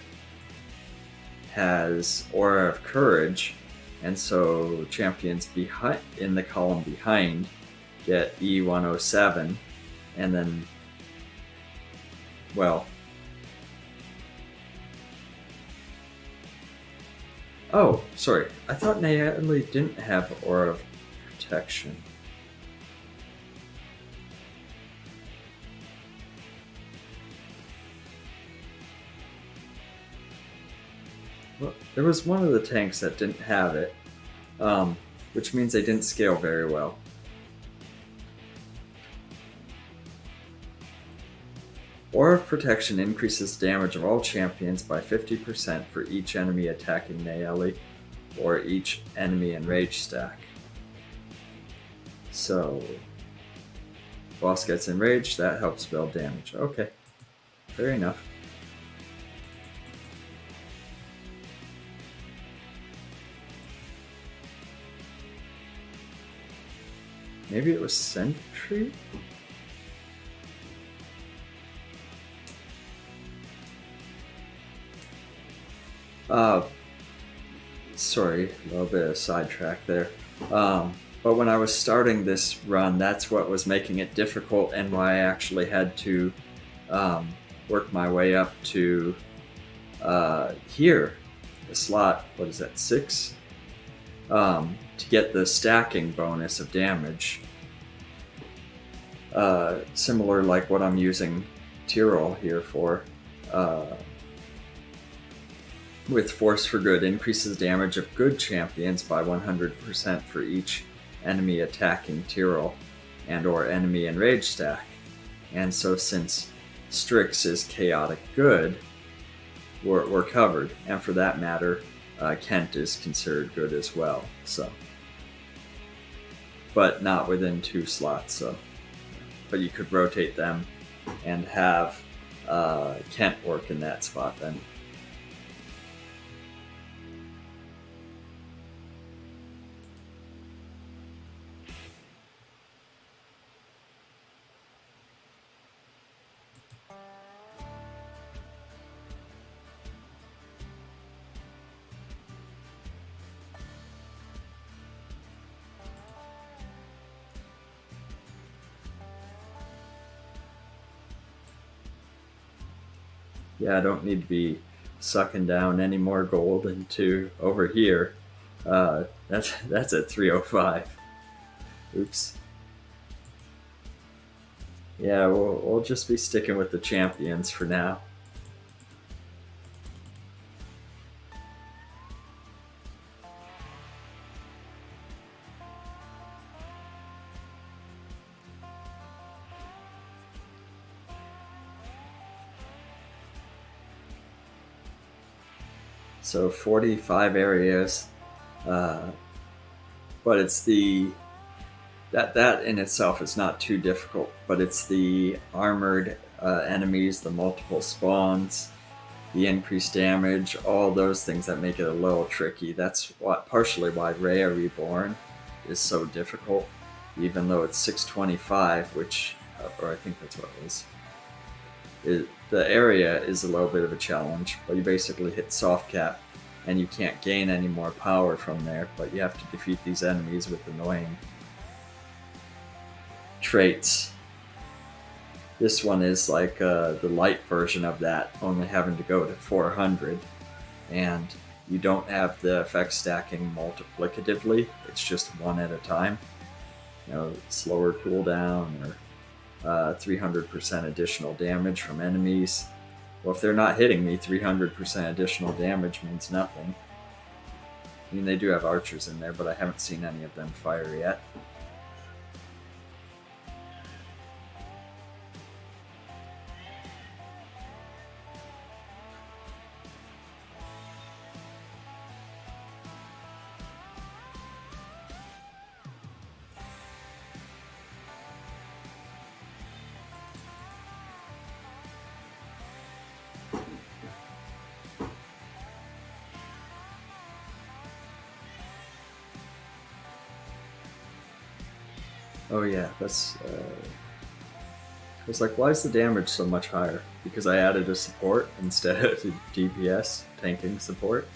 has Aura of Courage, and so champions behind in the column behind get E107, and then, well, oh, sorry, I thought Nayeli didn't have Aura of Protection. Well, there was one of the tanks that didn't have it, which means they didn't scale very well. Aura of Protection increases damage of all champions by 50% for each enemy attacking Nayeli, or each enemy enraged stack. So, boss gets enraged, that helps build damage. Okay, fair enough. Maybe it was Sentry? Sorry, a little bit of sidetrack there. But when I was starting this run, that's what was making it difficult and why I actually had to work my way up to here, the slot, what is that, 6? To get the stacking bonus of damage. Similar like what I'm using Tyrol here for. With Force for Good, increases damage of good champions by 100% for each enemy attacking Tyrol and or enemy enraged stack. And so since Strix is chaotic good, we're covered. And for that matter, Kent is considered good as well. So, but not within 2 slots. So, but you could rotate them and have Kent work in that spot then. Yeah, I don't need to be sucking down any more gold into over here. That's at 305. Oops. Yeah, we'll just be sticking with the champions for now. So 45 areas, but it's that in itself is not too difficult, but it's the armored enemies, the multiple spawns, the increased damage, all those things that make it a little tricky. That's partially why Rhea Reborn is so difficult, even though it's 625, which, or I think that's what it was. The area is a little bit of a challenge, but you basically hit soft cap and you can't gain any more power from there, but you have to defeat these enemies with annoying traits. This one is like the light version of that, only having to go to 400, and you don't have the effect stacking multiplicatively, it's just one at a time. You know, slower cooldown or 300% additional damage from enemies. Well, if they're not hitting me, 300% additional damage means nothing. I mean, they do have archers in there, but I haven't seen any of them fire yet. Oh yeah, that's... I was like, why is the damage so much higher? Because I added a support instead of DPS tanking support.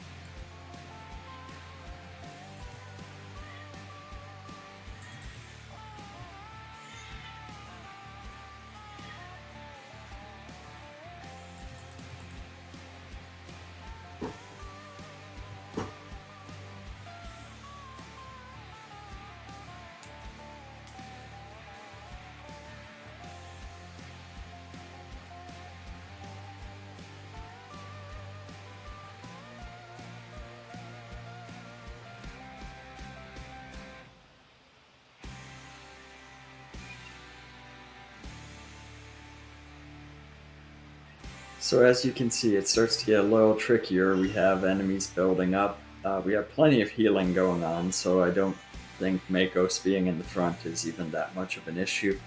So as you can see, it starts to get a little trickier. We have enemies building up. We have plenty of healing going on, so I don't think Makos being in the front is even that much of an issue.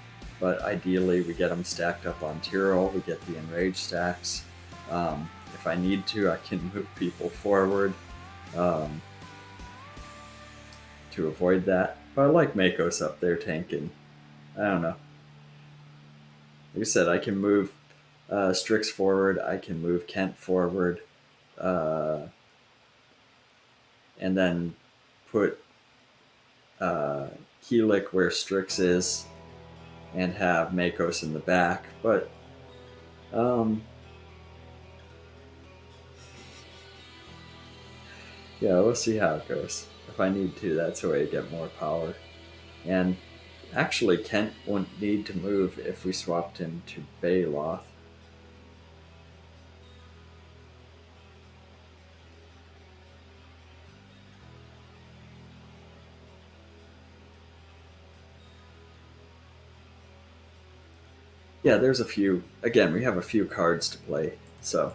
But ideally, we get them stacked up on Tyrol. We get the enrage stacks. If I need to, I can move people forward to avoid that. But I like Makos up there tanking. I don't know. Like I said, I can move Strix forward, I can move Kent forward, and then put Keelik where Strix is, and have Makos in the back. But yeah, we'll see how it goes. If I need to, that's a way to get more power. And actually, Kent wouldn't need to move if we swapped him to Baloth. Yeah, there's a few. Again, we have a few cards to play, so.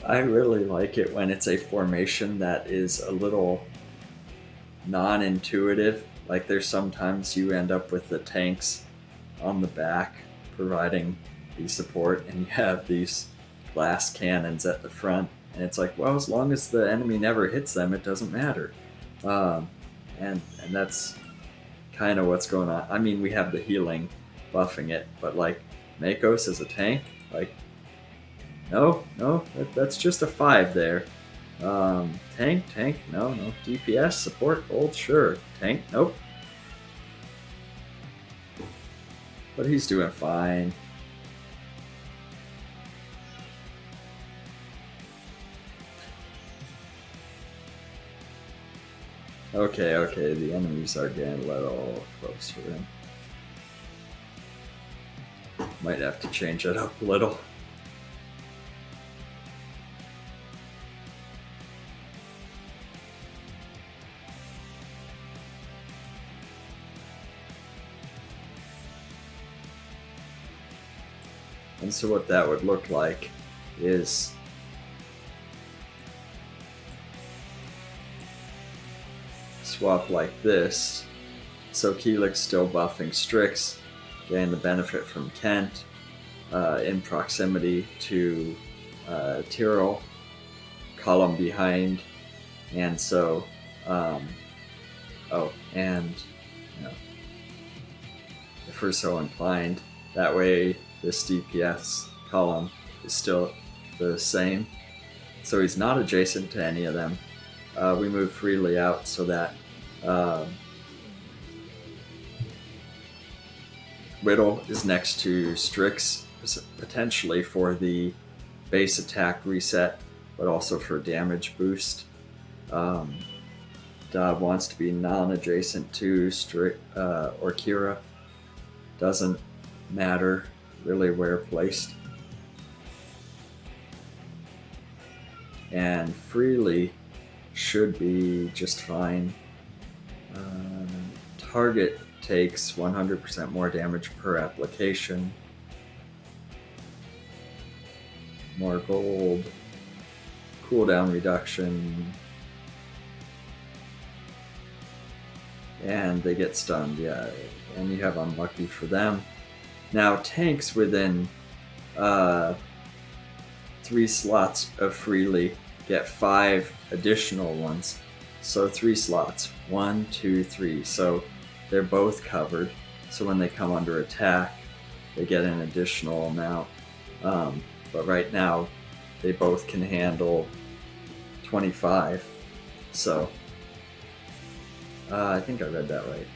I really like it when it's a formation that is a little non-intuitive. Like there's sometimes you end up with the tanks on the back providing the support, and you have these glass cannons at the front, and it's like, well, as long as the enemy never hits them, it doesn't matter. And that's kind of what's going on. I mean, we have the healing buffing it, but like Makos as a tank, like no, that's just a 5 there. Tank, no. DPS, support, gold, sure. Tank, nope. But he's doing fine. Okay, the enemies are getting a little close for him. Might have to change it up a little. And so what that would look like is swap like this. So Keelik's still buffing Strix, getting the benefit from Kent in proximity to Tyrol, column behind, and so if we're so inclined, that way this DPS column is still the same. So he's not adjacent to any of them. We move freely out so that Whittle is next to Strix, potentially for the base attack reset, but also for damage boost. Dob wants to be non-adjacent to Ulkoria. Doesn't matter really where placed. And freely should be just fine. Target takes 100% more damage per application. More gold. Cooldown reduction. And they get stunned, yeah. And you have unlucky for them. Now tanks within 3 slots of freely get 5 additional ones. So 3 slots, 1, 2, 3. So they're both covered. So when they come under attack, they get an additional amount. But right now, they both can handle 25. So I think I read that right.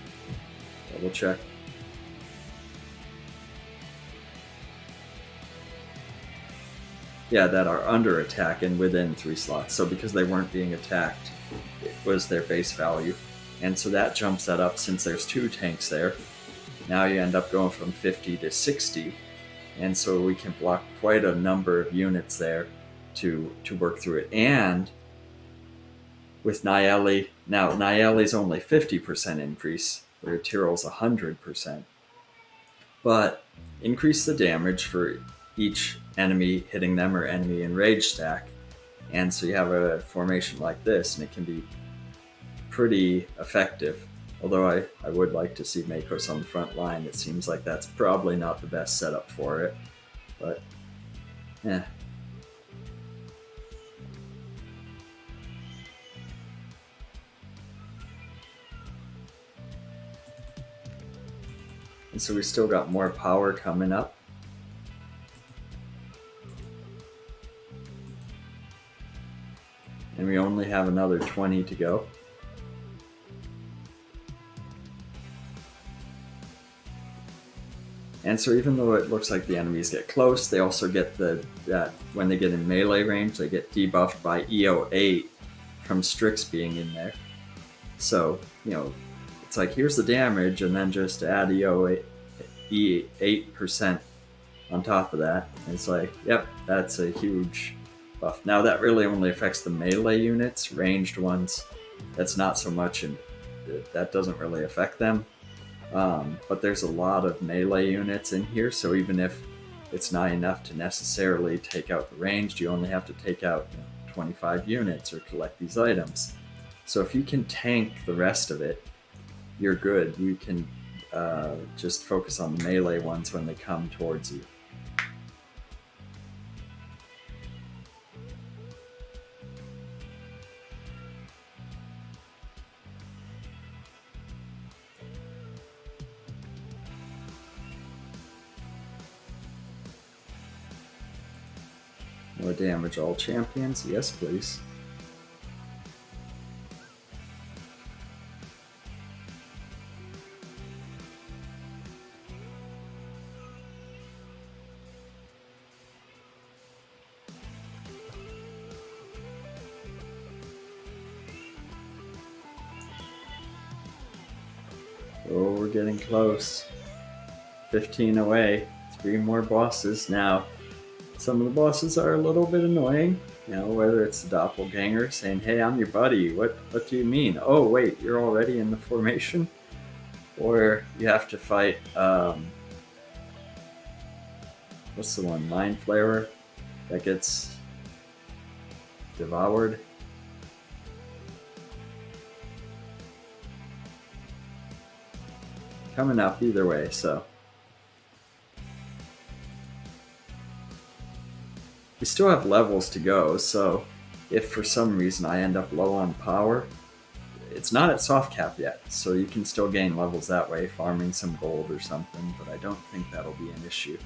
Double check. Yeah, that are under attack and within 3 slots. So because they weren't being attacked, it was their base value. And so that jumps that up since there's 2 tanks there. Now you end up going from 50 to 60. And so we can block quite a number of units there to work through it. And with Nayeli, now Nayeli's only 50% increase, where Tyrrell's 100%. But increase the damage for each enemy hitting them or enemy in rage stack. And so you have a formation like this, and it can be pretty effective. Although I would like to see Makos on the front line. It seems like that's probably not the best setup for it. But, yeah. And so we still got more power coming up. And we only have another 20 to go. And so even though it looks like the enemies get close, they also get that when they get in melee range, they get debuffed by EO8 from Strix being in there. So, it's like, here's the damage, and then just add E8% on top of that. And it's like, yep, that's a huge buff. Now that really only affects the melee units, ranged ones. That's not so much, and that doesn't really affect them. But there's a lot of melee units in here, so even if it's not enough to necessarily take out the ranged, you only have to take out 25 units or collect these items. So if you can tank the rest of it, you're good. You can just focus on the melee ones when they come towards you. More damage all champions? Yes, please. Oh, we're getting close. 15 away. 3 more bosses. Now, some of the bosses are a little bit annoying. Whether it's the doppelganger saying, hey, I'm your buddy. What do you mean? Oh, wait, you're already in the formation? Or you have to fight, what's the one? Mind Flarer that gets devoured. Coming up either way, so. We still have levels to go, so if for some reason I end up low on power, it's not at soft cap yet, so you can still gain levels that way, farming some gold or something, but I don't think that'll be an issue.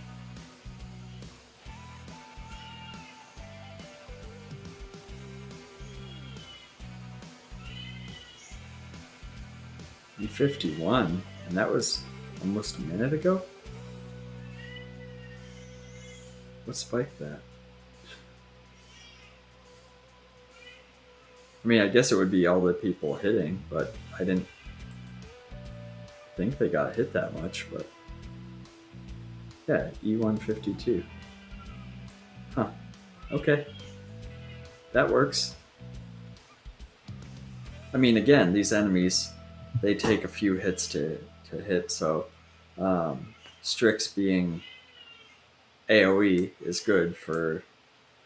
E51, and that was almost a minute ago? What spiked that? I mean, I guess it would be all the people hitting, but I didn't think they got hit that much, but yeah, E152. Huh. Okay. That works. I mean, again, these enemies, they take a few hits to hit, so Strix being AoE is good for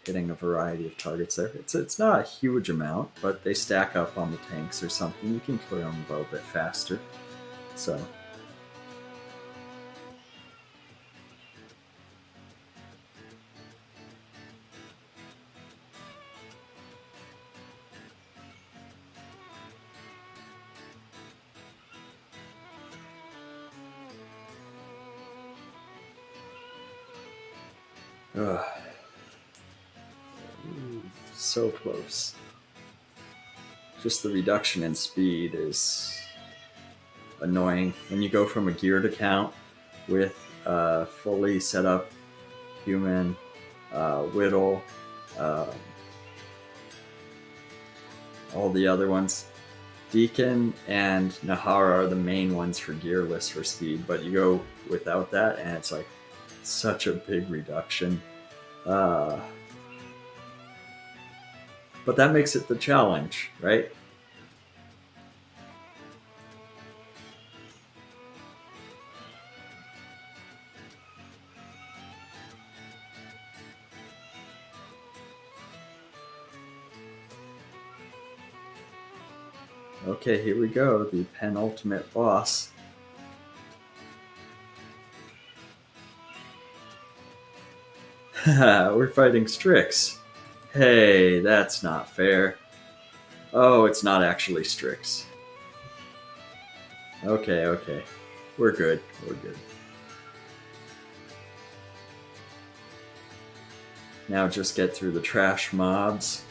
hitting a variety of targets there. It's not a huge amount, but they stack up on the tanks or something. You can clear them a little bit faster. So ugh. Ooh, so close. Just the reduction in speed is annoying. When you go from a geared account with a fully set up human, Whittle, all the other ones. Deacon and Nahara are the main ones for Gearless for speed, but you go without that and it's like such a big reduction. But that makes it the challenge, right? Okay, here we go, the penultimate boss. We're fighting Strix. Hey, that's not fair. Oh, it's not actually Strix. Okay. We're good. Now just get through the trash mobs.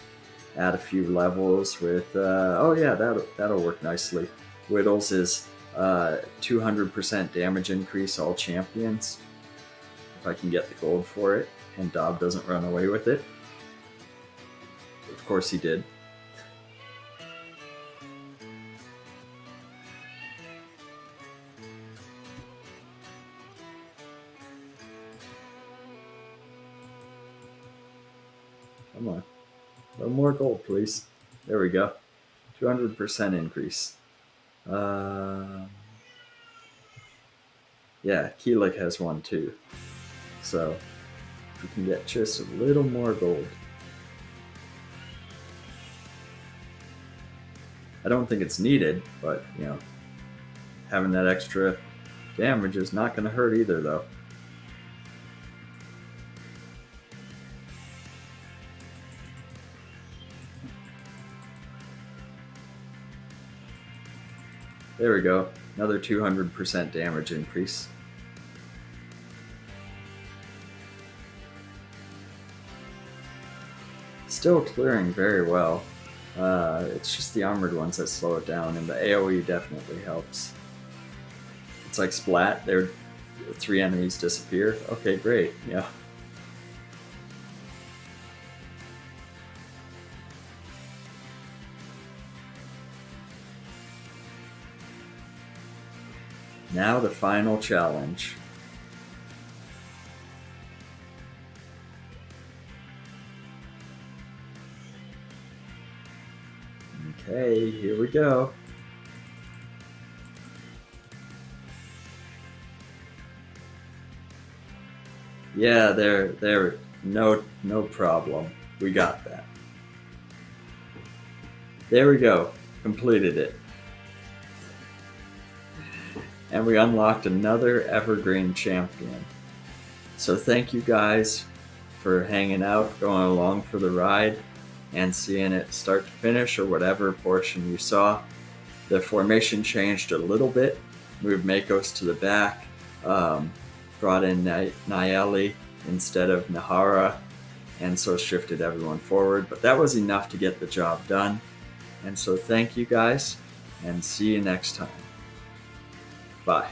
Add a few levels with, oh yeah, that'll work nicely. Whittles is 200% damage increase all champions. If I can get the gold for it, and Dob doesn't run away with it. Of course he did. Come on. A little more gold, please. There we go. 200% increase. Yeah, Keelik has one too. So, if we can get just a little more gold. I don't think it's needed, but, you know, having that extra damage is not going to hurt either, though. There we go. Another 200% damage increase. Still clearing very well. It's just the armored ones that slow it down, and the AoE definitely helps. It's like Splat, there 3 enemies disappear. Okay, great, yeah. Now the final challenge. Okay, here we go. Yeah, there, no problem. We got that. There we go. Completed it. And we unlocked another evergreen champion. So thank you guys for hanging out, going along for the ride, and seeing it start to finish or whatever portion you saw. The formation changed a little bit, moved Makos to the back, brought in Nayeli instead of Nahara, and so shifted everyone forward. But that was enough to get the job done. And so thank you guys, and see you next time. Bye.